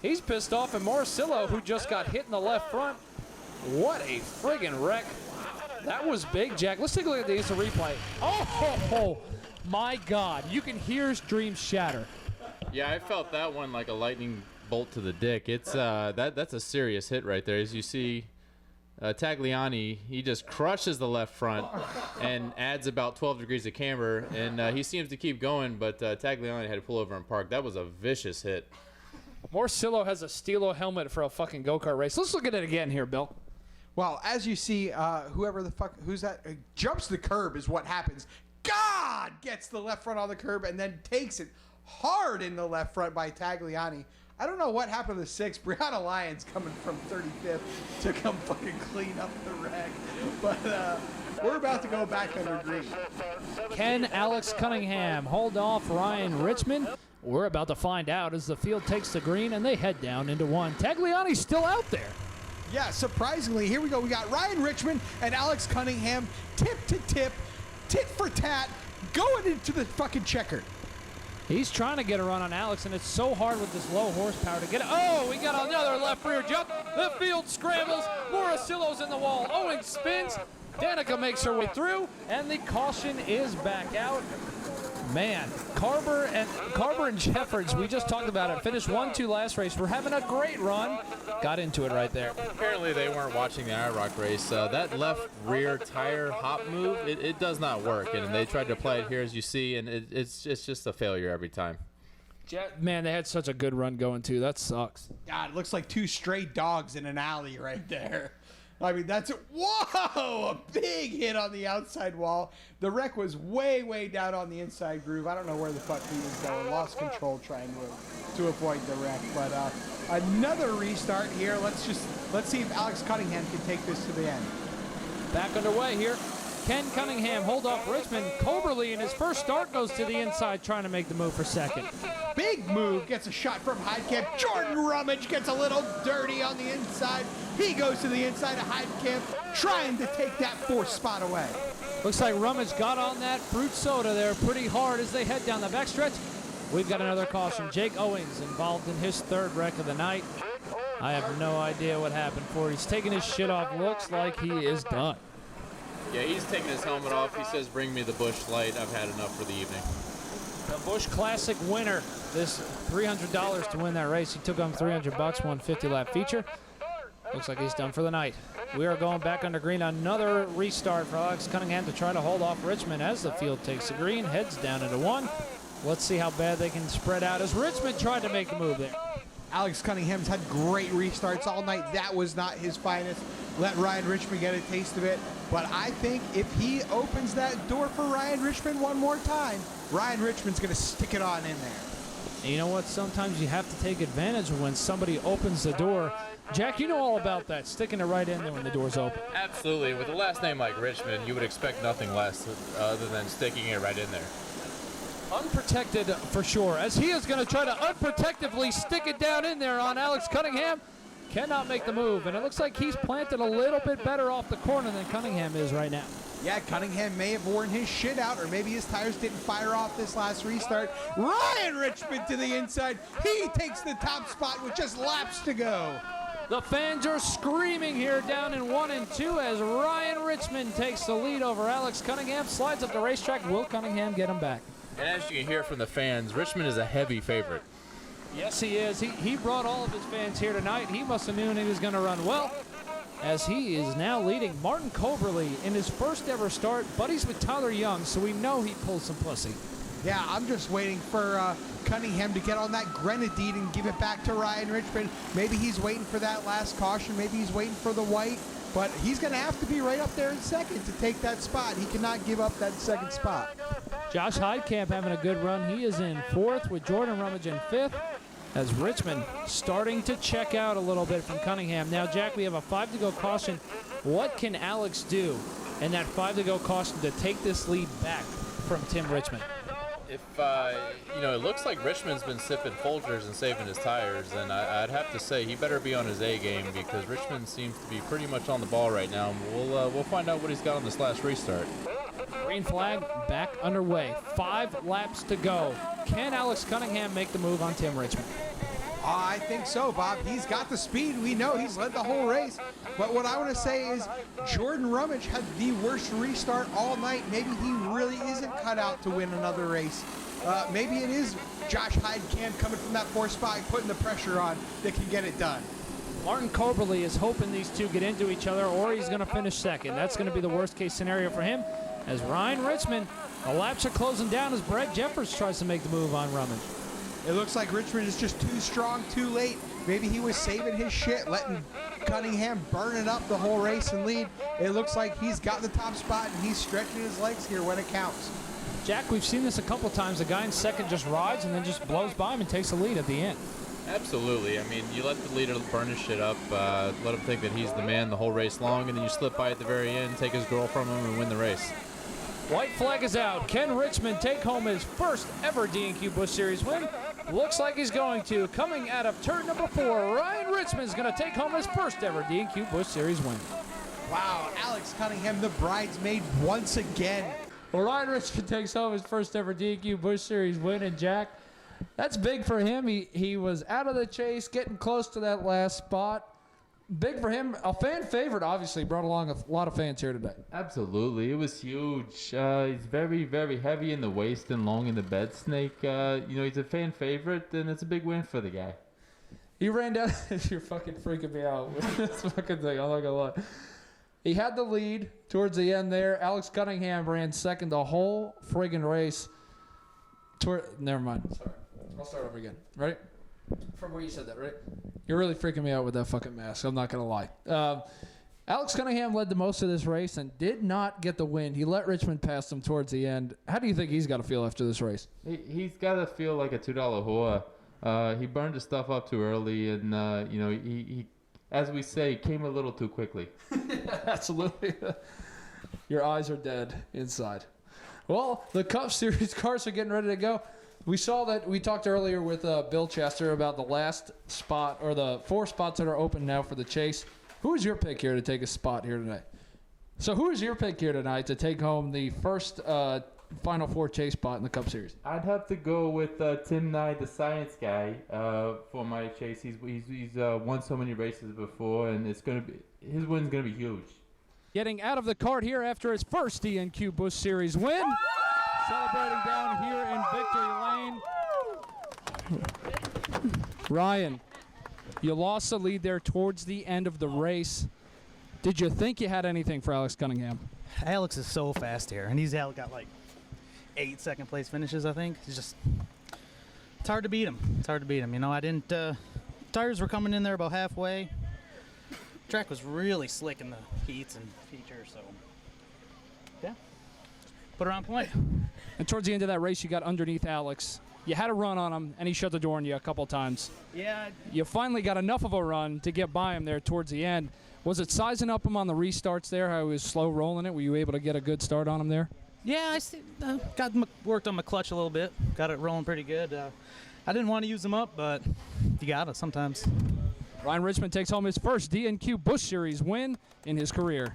He's pissed off at Morcillo, who just got hit in the left front. What a friggin' wreck. That was big, Jack. Let's take a look at the instant replay. Oh, my God. You can hear his dreams shatter. Yeah, I felt that one like a lightning bolt to the dick. It's that's a serious hit right there. As you see, Tagliani, he just crushes the left front and adds about 12 degrees of camber, and he seems to keep going, but Tagliani had to pull over and park. That was a vicious hit. Morcillo has a Stilo helmet for a fucking go-kart race. Let's look at it again here, Bill. Well, as you see, whoever the fuck, who's that, jumps the curb is what happens. God gets the left front on the curb and then takes it hard in the left front by Tagliani. I don't know what happened to the 6. Brianna Lyons coming from 35th to come fucking clean up the wreck. But we're about to go back under green. Can Alex Cunningham hold off Ryan Richmond? We're about to find out as the field takes the green and they head down into one. Tagliani's still out there. Yeah, surprisingly, here we go. We got Ryan Richmond and Alex Cunningham, tip to tip, tit for tat, going into the fucking checker. He's trying to get a run on Alex, and it's so hard with this low horsepower to get it. Oh, we got another left rear jump. The field scrambles. Moricillo's in the wall. Owens spins. Danica makes her way through, and the caution is back out. Man, Carver and Jeffords, we just talked about it, finished 1-2 last race. We're having a great run. Got into it right there. Apparently they weren't watching the IROC race. That left rear tire hop move, it does not work. And they tried to apply it here, as you see, and it's just a failure every time. Man, they had such a good run going, too. That sucks. God, it looks like two stray dogs in an alley right there. I mean, that's it. Whoa! A big hit on the outside wall. The wreck was way, way down on the inside groove. I don't know where the fuck he was going. Lost control trying to avoid the wreck. But another restart here. Let's see if Alex Cunningham can take this to the end. Back underway here. Ken Cunningham hold off Richmond. Coberly in his first start goes to the inside trying to make the move for second. Big move, gets a shot from Heidkamp. Jordan Rummage gets a little dirty on the inside. He goes to the inside of Heidkamp, trying to take that fourth spot away. Looks like Rummage got on that fruit soda there pretty hard as they head down the backstretch. We've got another caution. Jake Owens involved in his third wreck of the night. I have no idea what happened for it. He's taking his shit off. Looks like he is done. Yeah, he's taking his helmet off. He says, "Bring me the Busch Light. I've had enough for the evening." The Busch Classic winner. This $300 to win that race. He took home $300, won 50-lap feature. Looks like he's done for the night. We are going back under green. Another restart for Alex Cunningham to try to hold off Richmond as the field takes the green, heads down into one. Let's see how bad they can spread out as Richmond tried to make a move there. Alex Cunningham's had great restarts all night. That was not his finest. Let Ryan Richmond get a taste of it. But I think if he opens that door for Ryan Richmond one more time, Ryan Richmond's going to stick it on in there. And you know what? Sometimes you have to take advantage of when somebody opens the door. Jack, you know all about that, sticking it right in there when the door's open. Absolutely. With a last name like Richmond, you would expect nothing less other than sticking it right in there. Unprotected for sure, as he is going to try to unprotectively stick it down in there on Alex Cunningham. Cannot make the move, and it looks like he's planted a little bit better off the corner than Cunningham is right now. Yeah, Cunningham may have worn his shit out, or maybe his tires didn't fire off this last restart. Ryan Richmond to the inside. He takes the top spot with just laps to go. The fans are screaming here down in 1 and 2 as Ryan Richmond takes the lead over Alex Cunningham, slides up the racetrack. Will Cunningham get him back? And as you can hear from the fans, Richmond is a heavy favorite. Yes, he is. He brought all of his fans here tonight. He must have known he was going to run well, as he is now leading Martin Coberly in his first ever start. Buddies with Tyler Young, so we know he pulls some pussy. Yeah, I'm just waiting for Cunningham to get on that grenadine and give it back to Ryan Richmond. Maybe he's waiting for that last caution. Maybe he's waiting for the white. But he's going to have to be right up there in second to take that spot. He cannot give up that second spot. Josh Heidkamp having a good run. He is in fourth with Jordan Rummage in fifth, as Richmond starting to check out a little bit from Cunningham. Now, Jack, we have a 5 to go caution. What can Alex do in that 5 to go caution to take this lead back from Tim Richmond? If, it looks like Richmond's been sipping Folgers and saving his tires, and I'd have to say he better be on his A game, because Richmond seems to be pretty much on the ball right now. We'll find out what he's got on this last restart. Green flag back underway. 5 laps to go. Can Alex Cunningham make the move on Tim Richmond? I think so, Bob. He's got the speed. We know he's led the whole race. But what I want to say is Jordan Rummage had the worst restart all night. Maybe he really isn't cut out to win another race. Maybe it is Josh Heidkamp coming from that 4th spot, putting the pressure on that can get it done. Martin Coberly is hoping these two get into each other, or he's going to finish second. That's going to be the worst case scenario for him, as Ryan Richmond, the laps are closing down as Brett Jeffers tries to make the move on Rummage. It looks like Richmond is just too strong, too late. Maybe he was saving his shit, letting Cunningham burn it up the whole race and lead. It looks like he's got the top spot, and he's stretching his legs here when it counts. Jack, we've seen this a couple times. The guy in second just rides and then just blows by him and takes the lead at the end. Absolutely. I mean, you let the leader burn his shit up, let him think that he's the man the whole race long, and then you slip by at the very end, take his girl from him, and win the race. White flag is out. Ken Richmond take home his first ever DNQ Busch Series win. Looks like he's going to. Coming out of turn number 4, Ryan Richmond's going to take home his first ever DNQ Busch Series win. Wow, Alex Cunningham, the bridesmaid once again. Well, Ryan Richmond takes home his first ever DNQ Busch Series win, and Jack, that's big for him. He was out of the chase, getting close to that last spot. Big for him. A fan favorite, obviously, brought along a lot of fans here today. Absolutely. It was huge. He's very, very heavy in the waist and long in the bed snake. He's a fan favorite, and it's a big win for the guy. He ran down. You're fucking freaking me out with this fucking thing. I'm not going to lie. He had the lead towards the end there. Alex Cunningham ran second the whole friggin' race. Never mind. Sorry. I'll start over again. Ready? From where you said that, right? You're really freaking me out with that fucking mask. I'm not going to lie. Alex Cunningham led the most of this race and did not get the win. He let Richmond pass him towards the end. How do you think he's got to feel after this race? He's got to feel like a $2 whore. He burned his stuff up too early, and, he as we say, came a little too quickly. Absolutely. Your eyes are dead inside. Well, the Cup Series cars are getting ready to go. We saw that we talked earlier with Bill Chester about the last spot, or the 4 spots that are open now for the chase. Who is your pick here to take a spot here tonight? So who is your pick here tonight to take home the first Final 4 chase spot in the Cup Series? I'd have to go with Tim Nye, the science guy, for my chase. He's won so many races before, and his win's gonna be huge. Getting out of the cart here after his first DNQ Busch Series win. Celebrating down here in Victory Lane. Ryan, you lost the lead there towards the end of the race. Did you think you had anything for Alex Cunningham? Alex is so fast here, and he's got like 8 second place finishes, I think. It's hard to beat him. I didn't, tires were coming in there about halfway. Track was really slick in the heats and features, so yeah. Put her on point. And towards the end of that race, you got underneath Alex. You had a run on him, and he shut the door on you a couple times. Yeah. You finally got enough of a run to get by him there towards the end. Was it sizing up him on the restarts there, how he was slow rolling it? Were you able to get a good start on him there? Yeah, worked on my clutch a little bit. Got it rolling pretty good. I didn't want to use them up, but you got it sometimes. Ryan Richmond takes home his first DNQ Busch Series win in his career.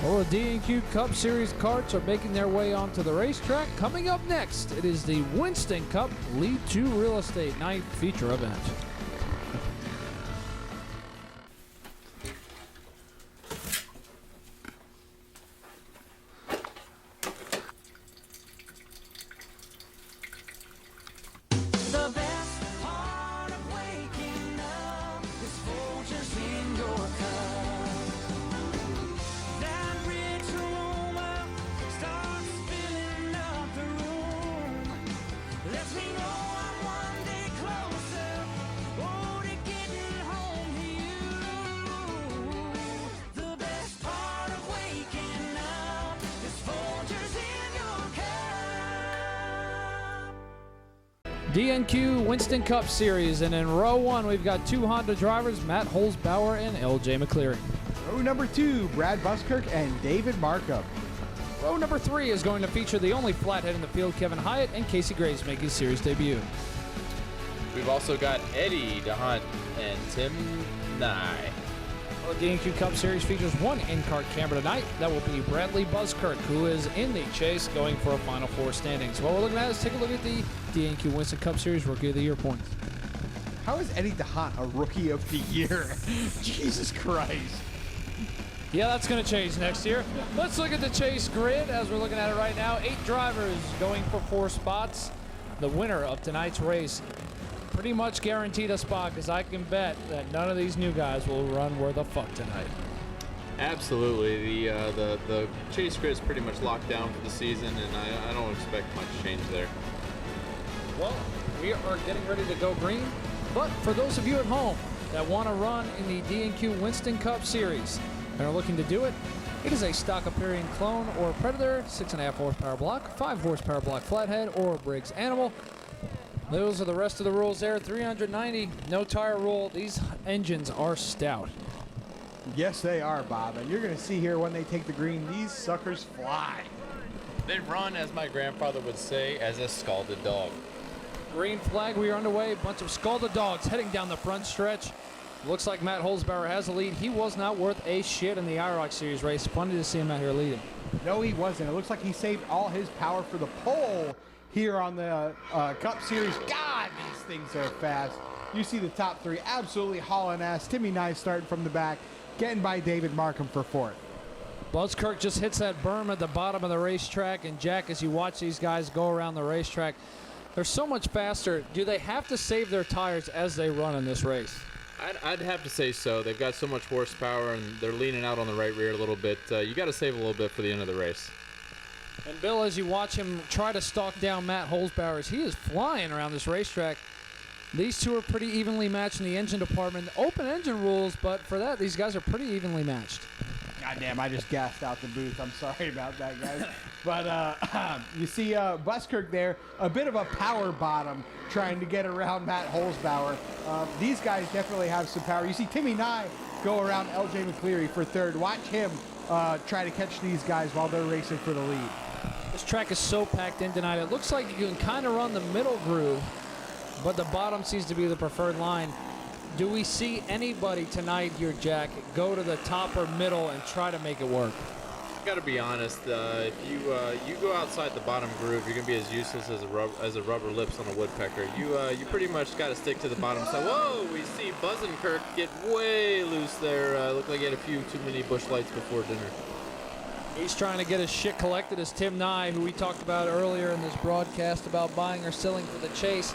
Well, the DNQ Cup Series carts are making their way onto the racetrack. Coming up next, it is the Winston Cup Lead 2 Real Estate Night feature event. DNQ Winston Cup Series, and in row 1 we've got 2 Honda drivers, Matt Holzbauer and LJ McCleary. Row number 2, Brad Buskirk and David Markup. Row number 3 is going to feature the only flathead in the field, Kevin Hyatt, and Casey Graves make his series debut. We've also got Eddie DeHunt and Tim Nye. Well, the DNQ Cup Series features 1 in-cart camera tonight. That will be Bradley Buskirk, who is in the chase going for a Final 4 standings. What we're looking at is take a look at the DNQ Winston Cup Series Rookie of the Year points. How is Eddie DeHunt a Rookie of the Year? Jesus Christ. Yeah, that's going to change next year. Let's look at the chase grid as we're looking at it right now. 8 drivers going for 4 spots. The winner of tonight's race pretty much guaranteed a spot, because I can bet that none of these new guys will run where the fuck tonight. Absolutely. The chase grid is pretty much locked down for the season, and I don't expect much change there. Well, we are getting ready to go green, but for those of you at home that want to run in the DNQ Winston Cup Series and are looking to do it, it is a stock Hyperion clone or Predator, 6.5 horsepower block, 5 horsepower block flathead, or Briggs Animal. Those are the rest of the rules there. 390, no tire rule. These engines are stout. Yes, they are, Bob. And you're going to see here when they take the green, these suckers fly. They run, as my grandfather would say, as a scalded dog. Green flag, we are underway. A bunch of scalded dogs heading down the front stretch. Looks like Matt Holzbauer has the lead. He was not worth a shit in the IROC Series race. Funny to see him out here leading. No, he wasn't. It looks like he saved all his power for the pole here on the Cup Series. God, these things are fast. You see the top three absolutely hauling ass. Timmy Nye starting from the back, getting by David Markham for fourth. Buzzkirk just hits that berm at the bottom of the racetrack. And Jack, as you watch these guys go around the racetrack, they're so much faster. Do they have to save their tires as they run in this race? I'd have to say so. They've got so much horsepower, and they're leaning out on the right rear a little bit. You got to save a little bit for the end of the race. And Bill, as you watch him try to stalk down Matt Holzbauer, he is flying around this racetrack. These two are pretty evenly matched in the engine department. Open engine rules, but for that, these guys are pretty evenly matched. Goddamn, I just gassed out the booth. I'm sorry about that, guys. But you see Buskirk there, a bit of a power bottom trying to get around Matt Holzbauer. These guys definitely have some power. You see Timmy Nye go around LJ McCleary for third. Watch him try to catch these guys while they're racing for the lead. This track is so packed in tonight. It looks like you can kind of run the middle groove, but the bottom seems to be the preferred line. Do we see anybody tonight here, Jack, go to the top or middle and try to make it work? I've got to be honest. If you go outside the bottom groove, you're gonna be as useless as a rubber lips on a woodpecker. You pretty much got to stick to the bottom side. Whoa! We see Buzzenkirk get way loose there. Looked like he had a few too many bush lights before dinner. He's trying to get his shit collected as Tim Nye, who we talked about earlier in this broadcast about buying or selling for the chase.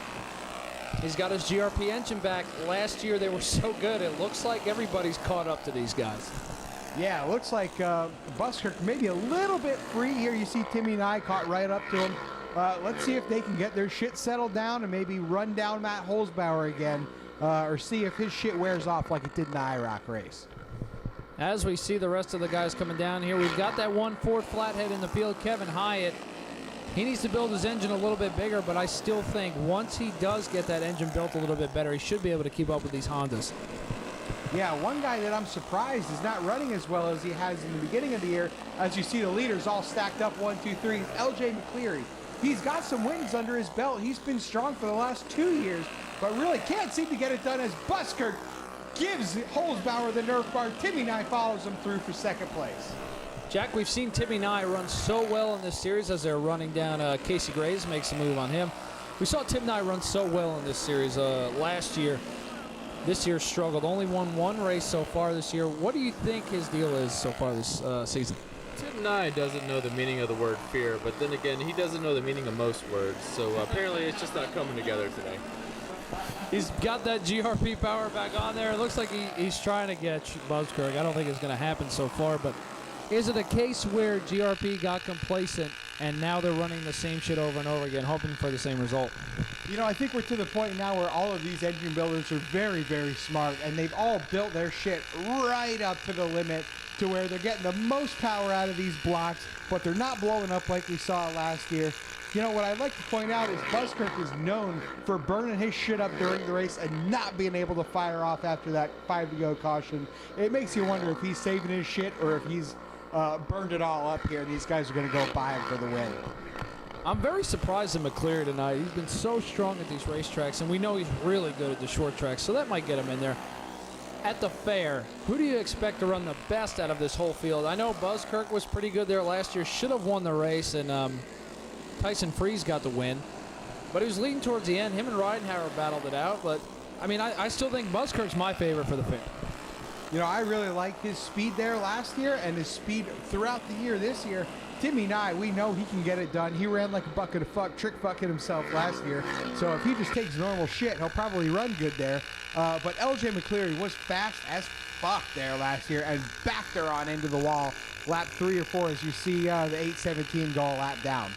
He's got his GRP engine back. Last year they were so good, it looks like everybody's caught up to these guys. Yeah, it looks like Buskirk maybe a little bit free here. You see Timmy Nye caught right up to him. Let's see if they can get their shit settled down and maybe run down Matt Holzbauer again, or see if his shit wears off like it did in the IROC race. As we see the rest of the guys coming down here, we've got that one Ford flathead in the field, Kevin Hyatt. He needs to build his engine a little bit bigger, but I still think once he does get that engine built a little bit better, he should be able to keep up with these Hondas. Yeah, one guy that I'm surprised is not running as well as he has in the beginning of the year. As you see the leaders all stacked up, 1, 2, 3, LJ McCleary. He's got some wins under his belt. He's been strong for the last 2 years, but really can't seem to get it done as Buskirk gives Holzbauer the nerf bar. Timmy Nye follows him through for second place. Jack, we've seen Timmy Nye run so well in this series as they're running down. Casey Graves makes a move on him. We saw Tim Nye run so well in this series last year. This year struggled. Only won one race so far this year. What do you think his deal is so far this season? Tim Nye doesn't know the meaning of the word fear, but then again, he doesn't know the meaning of most words. So apparently it's just not coming together today. He's got that GRP power back on there. It looks like he's trying to get Buskirk. I don't think it's going to happen so far, but is it a case where GRP got complacent and now they're running the same shit over and over again, hoping for the same result? You know, I think we're to the point now where all of these engine builders are very, very smart, and they've all built their shit right up to the limit to where they're getting the most power out of these blocks, but they're not blowing up like we saw last year. You know, what I'd like to point out is Buskirk is known for burning his shit up during the race and not being able to fire off after that 5-to-go caution. It makes you wonder if he's saving his shit or if he's burned it all up here. These guys are going to go by him for the win. I'm very surprised at McCleary tonight. He's been so strong at these racetracks, and we know he's really good at the short tracks, so that might get him in there. At the fair, who do you expect to run the best out of this whole field? I know Buskirk was pretty good there last year, should have won the race, and Tyson Freeze got the win. But he was leading towards the end. Him and Ridenhour battled it out, but I mean, I still think Buskirk's my favorite for the fair. You know, I really liked his speed there last year and his speed throughout the year this year. Timmy Nye, we know he can get it done. He ran like a bucket of fuck, trick bucket himself last year. So if he just takes normal shit, he'll probably run good there. But LJ McCleary was fast as fuck there last year and backed her on into the wall. Lap 3 or 4 as you see the 817 go a lap down.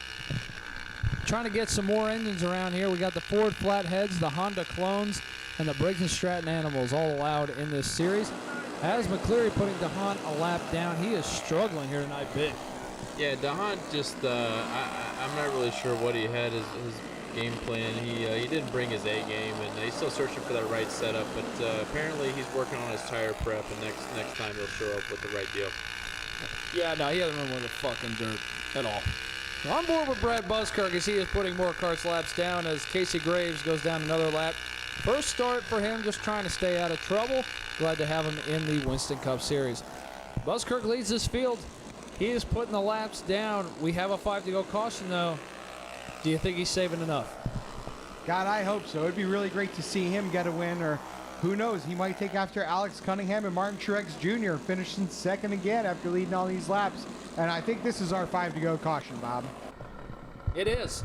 Trying to get some more engines around here. We got the Ford Flatheads, the Honda Clones, and the Briggs & Stratton Animals all allowed in this series. As McCleary putting DeHaan a lap down, he is struggling here tonight big. Yeah, DeHaan just, I'm not really sure what he had his game plan. He didn't bring his A game, and he's still searching for that right setup, but apparently he's working on his tire prep, and next time he'll show up with the right deal. Yeah, no, he hasn't run with the fucking dirt at all. On board with Brad Buskirk as he is putting more karts laps down as Casey Graves goes down another lap. First start for him, just trying to stay out of trouble. Glad to have him in the Winston Cup Series. Buskirk leads this field. He is putting the laps down. We have a 5 to go caution, though. Do you think he's saving enough? God, I hope so. It'd be really great to see him get a win, or who knows, he might take after Alex Cunningham and Martin Truex Jr., finishing second again after leading all these laps. And I think this is our 5 to go caution, Bob. It is.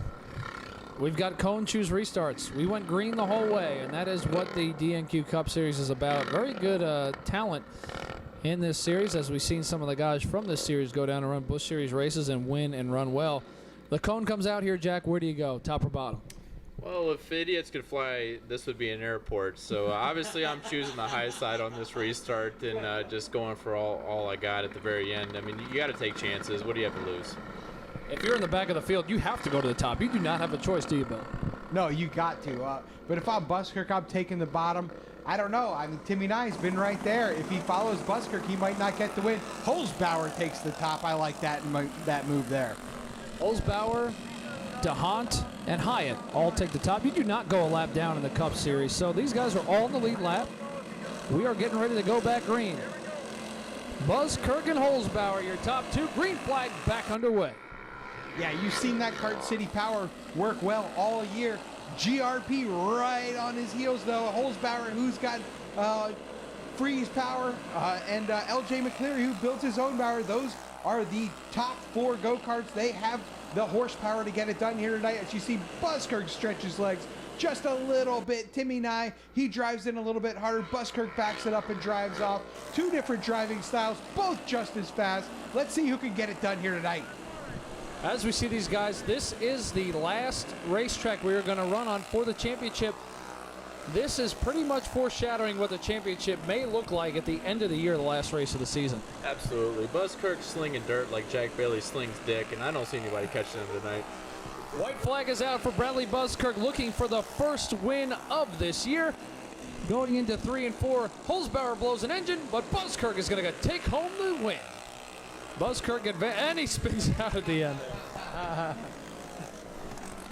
We've got cone choose restarts. We went green the whole way, and that is what the DNQ Cup Series is about. Very good talent in this series, as we've seen some of the guys from this series go down and run Busch Series races and win and run well. The cone comes out here, Jack. Where do you go, top or bottom? Well, if idiots could fly, this would be an airport. So obviously I'm choosing the high side on this restart and just going for all I got at the very end. I mean, you got to take chances. What do you have to lose? If you're in the back of the field, you have to go to the top. You do not have a choice, do you, Bill? No, you got to. But if I'm Buskirk, I'm taking the bottom. I don't know. I mean, Timmy Nye's been right there. If he follows Buskirk, he might not get the win. Holzbauer takes the top. I like that move there. Holzbauer, DeHaan, and Hyatt all take the top. You do not go a lap down in the Cup Series. So these guys are all in the lead lap. We are getting ready to go back green. Buskirk and Holzbauer, your top two. Green flag back underway. Yeah, you've seen that Kart City Power work well all year. GRP right on his heels, though. Holzbauer, who's got freeze power, and LJ McCleary, who builds his own power. Those are the top 4 go-karts. They have the horsepower to get it done here tonight. As you see, Buskirk stretch his legs just a little bit. Timmy Nye, he drives in a little bit harder. Buskirk backs it up and drives off. 2 different driving styles, both just as fast. Let's see who can get it done here tonight. As we see these guys, this is the last racetrack we are going to run on for the championship. This is pretty much foreshadowing what the championship may look like at the end of the year, the last race of the season. Absolutely. Buskirk slinging dirt like Jack Bailey slings dick, and I don't see anybody catching him tonight. White flag is out for Bradley Buskirk, looking for the first win of this year. Going into 3 and 4, Holzbauer blows an engine, but Buskirk is going to take home the win. Buskirk and he spins out at the end.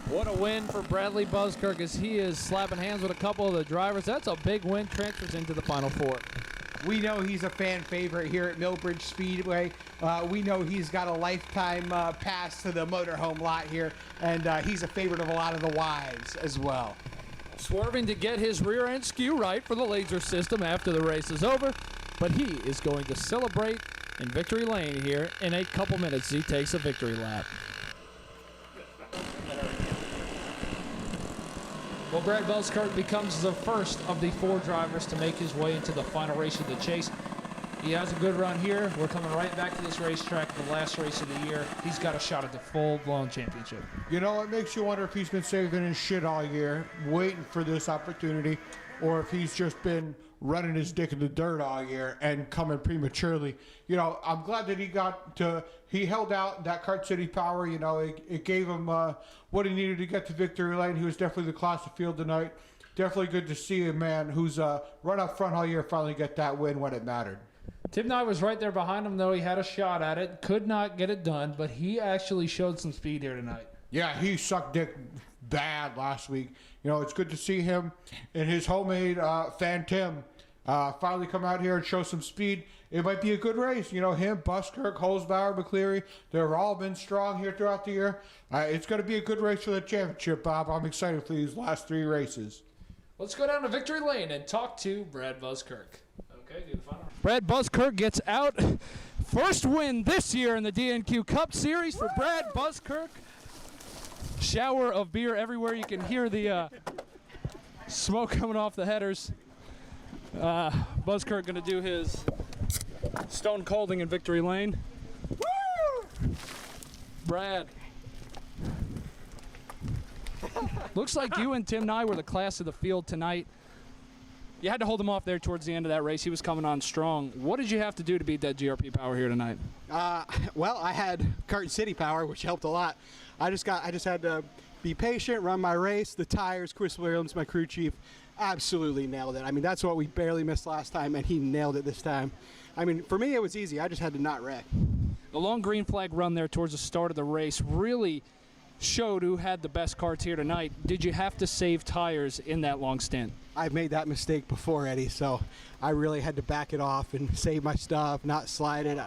What a win for Bradley Buskirk as he is slapping hands with a couple of the drivers. That's a big win, transfers into the Final Four. We know he's a fan favorite here at Millbridge Speedway. We know he's got a lifetime pass to the motorhome lot here, and he's a favorite of a lot of the wives as well. Swerving to get his rear end skew right for the laser system after the race is over, but he is going to celebrate in victory lane here in a couple minutes. He takes a victory lap. Well, Brad Buskirk becomes the first of the 4 drivers to make his way into the final race of the chase. He has a good run here. We're coming right back to this racetrack, the last race of the year. He's got a shot at the full-blown championship. You know, it makes you wonder if he's been saving his shit all year, waiting for this opportunity, or if he's just been running his dick in the dirt all year and coming prematurely. You know, I'm glad that he held out that Kart City Power. You know, it gave him what he needed to get to victory lane. He was definitely the class of field tonight. Definitely good to see a man who's run up front all year finally get that win when it mattered. Tim Nye was right there behind him, though. He had a shot at it. Could not get it done, but he actually showed some speed here tonight. Yeah, he sucked dick bad last week. You know, it's good to see him and his homemade fan Tim finally come out here and show some speed. It might be a good race. You know, him, Buskirk, Holzbauer, McCleary, they've all been strong here throughout the year. It's going to be a good race for the championship, Bob. I'm excited for these last 3 races. Let's go down to victory lane and talk to Brad Buskirk. Okay, do the final. Brad Buskirk gets out. First win this year in the DNQ Cup Series for Brad Buskirk. Shower of beer everywhere. You can hear the smoke coming off the headers. Buskirk going to do his stone colding in victory lane. Woo! Brad. Looks like you and Tim Nye were the class of the field tonight. You had to hold him off there towards the end of that race. He was coming on strong. What did you have to do to beat that GRP power here tonight? Well, I had Kart City power, which helped a lot. I just had to be patient, run my race. The tires, Chris Williams, my crew chief, absolutely nailed it. I mean, that's what we barely missed last time, and he nailed it this time. I mean, for me, it was easy. I just had to not wreck. The long green flag run there towards the start of the race really showed who had the best carts here tonight. Did you have to save tires in that long stint? I've made that mistake before, Eddie, so I really had to back it off and save my stuff, not slide it.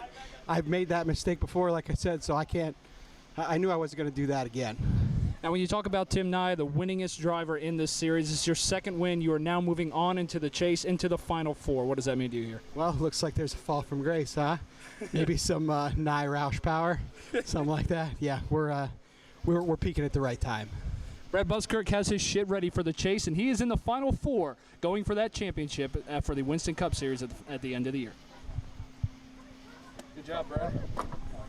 I've made that mistake before, like I said, so I knew I wasn't going to do that again. Now, when you talk about Tim Nye, the winningest driver in this series, this is your second win. You are now moving on into the chase, into the Final Four. What does that mean to you here? Well, looks like there's a fall from grace, huh? Maybe some Nye Roush power, something like that. Yeah, we're peaking at the right time. Brad Buskirk has his shit ready for the chase, and he is in the Final Four, going for that championship for the Winston Cup Series at the end of the year. Good job, Brad.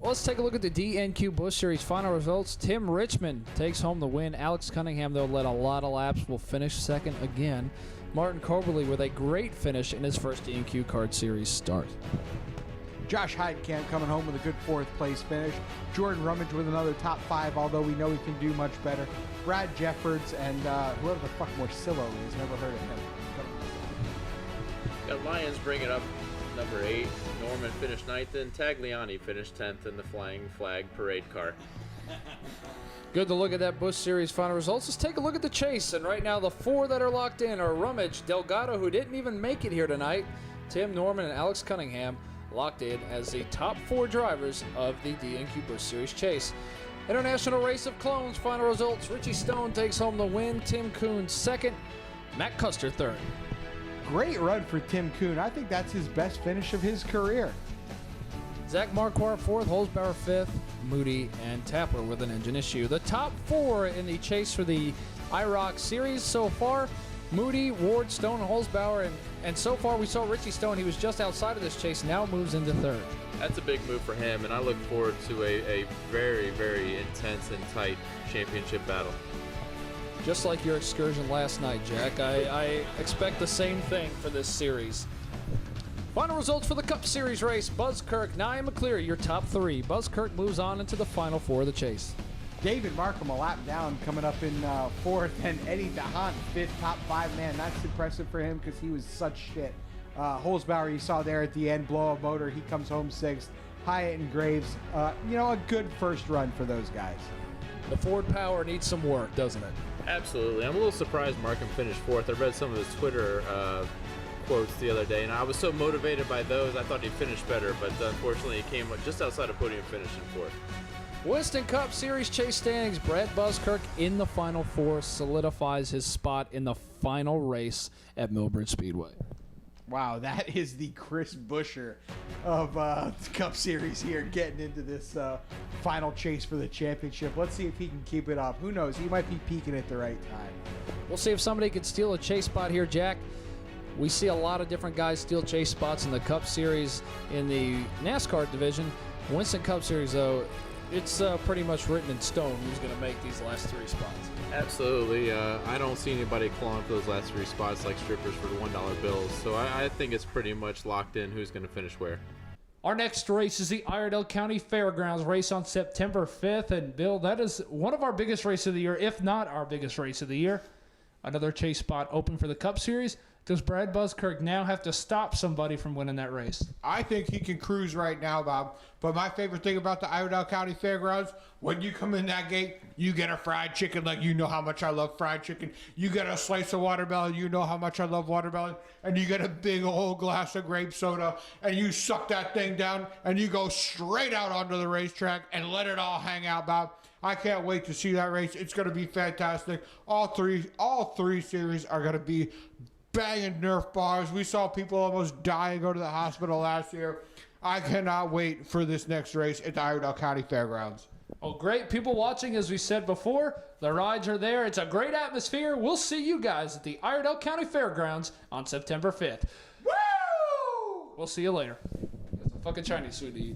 Well, let's take a look at the DNQ Busch Series final results. Tim Richmond takes home the win. Alex Cunningham, though, led a lot of laps, will finish second again. Martin Coberly with a great finish in his first DNQ Kart Series start. Josh Heidkamp coming home with a good fourth place finish. Jordan Rummage with another top 5, although we know he can do much better. Brad Jeffords and whoever the fuck Morcillo is, never heard of him. Got Lyons bringing up number 8. Norman finished 9th, and Tagliani finished 10th in the Flying Flag Parade car. Good to look at that Busch Series final results. Let's take a look at the chase. And right now, the 4 that are locked in are Rummage, Delgado, who didn't even make it here tonight, Tim Norman, and Alex Cunningham, locked in as the top 4 drivers of the DNQ Busch Series chase. International Race of Clones final results. Richie Stone takes home the win. Tim Kuhn second. Matt Custer third. Great run for Tim Kuhn. I think that's his best finish of his career. Zach Marquardt fourth, Holzbauer fifth, Moody and Tapper with an engine issue. The top 4 in the chase for the IROC Series so far: Moody, Ward, Stone, and Holzbauer. And so far we saw Richie Stone. He was just outside of this chase, now moves into third. That's a big move for him, and I look forward to a very, very intense and tight championship battle. Just like your excursion last night, Jack, I expect the same thing for this series. Final results for the Cup Series race. Buskirk, Nye, and McCleary, your top 3. Buskirk moves on into the Final 4 of the chase. David Markham a lap down, coming up in 4th, and Eddie DeHaan 5th, top 5 man. That's impressive for him because he was such shit. Holzbauer, you saw there at the end, blow up motor. He comes home 6th. Hyatt and Graves, a good first run for those guys. The Ford Power needs some work, doesn't it? Absolutely. I'm a little surprised Markham finished 4th. I read some of his Twitter quotes the other day, and I was so motivated by those, I thought he'd finish better, but unfortunately he came just outside of podium finish in 4th. Winston Cup Series chase standings. Brad Buskirk in the Final 4 solidifies his spot in the final race at Millbridge Speedway. Wow, that is the Chris Buescher of the Cup Series here, getting into this final chase for the championship. Let's see if he can keep it up. Who knows? He might be peaking at the right time. We'll see if somebody could steal a chase spot here, Jack. We see a lot of different guys steal chase spots in the Cup Series in the NASCAR division. Winston Cup Series, though, it's pretty much written in stone who's going to make these last 3 spots. Absolutely. I don't see anybody clawing for those last 3 spots like strippers for the $1 bills. So I think it's pretty much locked in who's going to finish where. Our next race is the Iredell County Fairgrounds race on September 5th. And, Bill, that is one of our biggest races of the year, if not our biggest race of the year. Another chase spot open for the Cup Series. Does Brad Buskirk now have to stop somebody from winning that race? I think he can cruise right now, Bob. But my favorite thing about the Iredell County Fairgrounds, when you come in that gate, you get a fried chicken like you know how much I love fried chicken. You get a slice of watermelon, you know how much I love watermelon. And you get a big old glass of grape soda, and you suck that thing down, and you go straight out onto the racetrack and let it all hang out, Bob. I can't wait to see that race. It's going to be fantastic. All three series are going to be banging Nerf bars. We saw people almost die and go to the hospital last year. I cannot wait for this next race at the Iredell County Fairgrounds. Oh, great. People watching, as we said before. The rides are there. It's a great atmosphere. We'll see you guys at the Iredell County Fairgrounds on September 5th. Woo! We'll see you later. It's a fucking Chinese food to eat.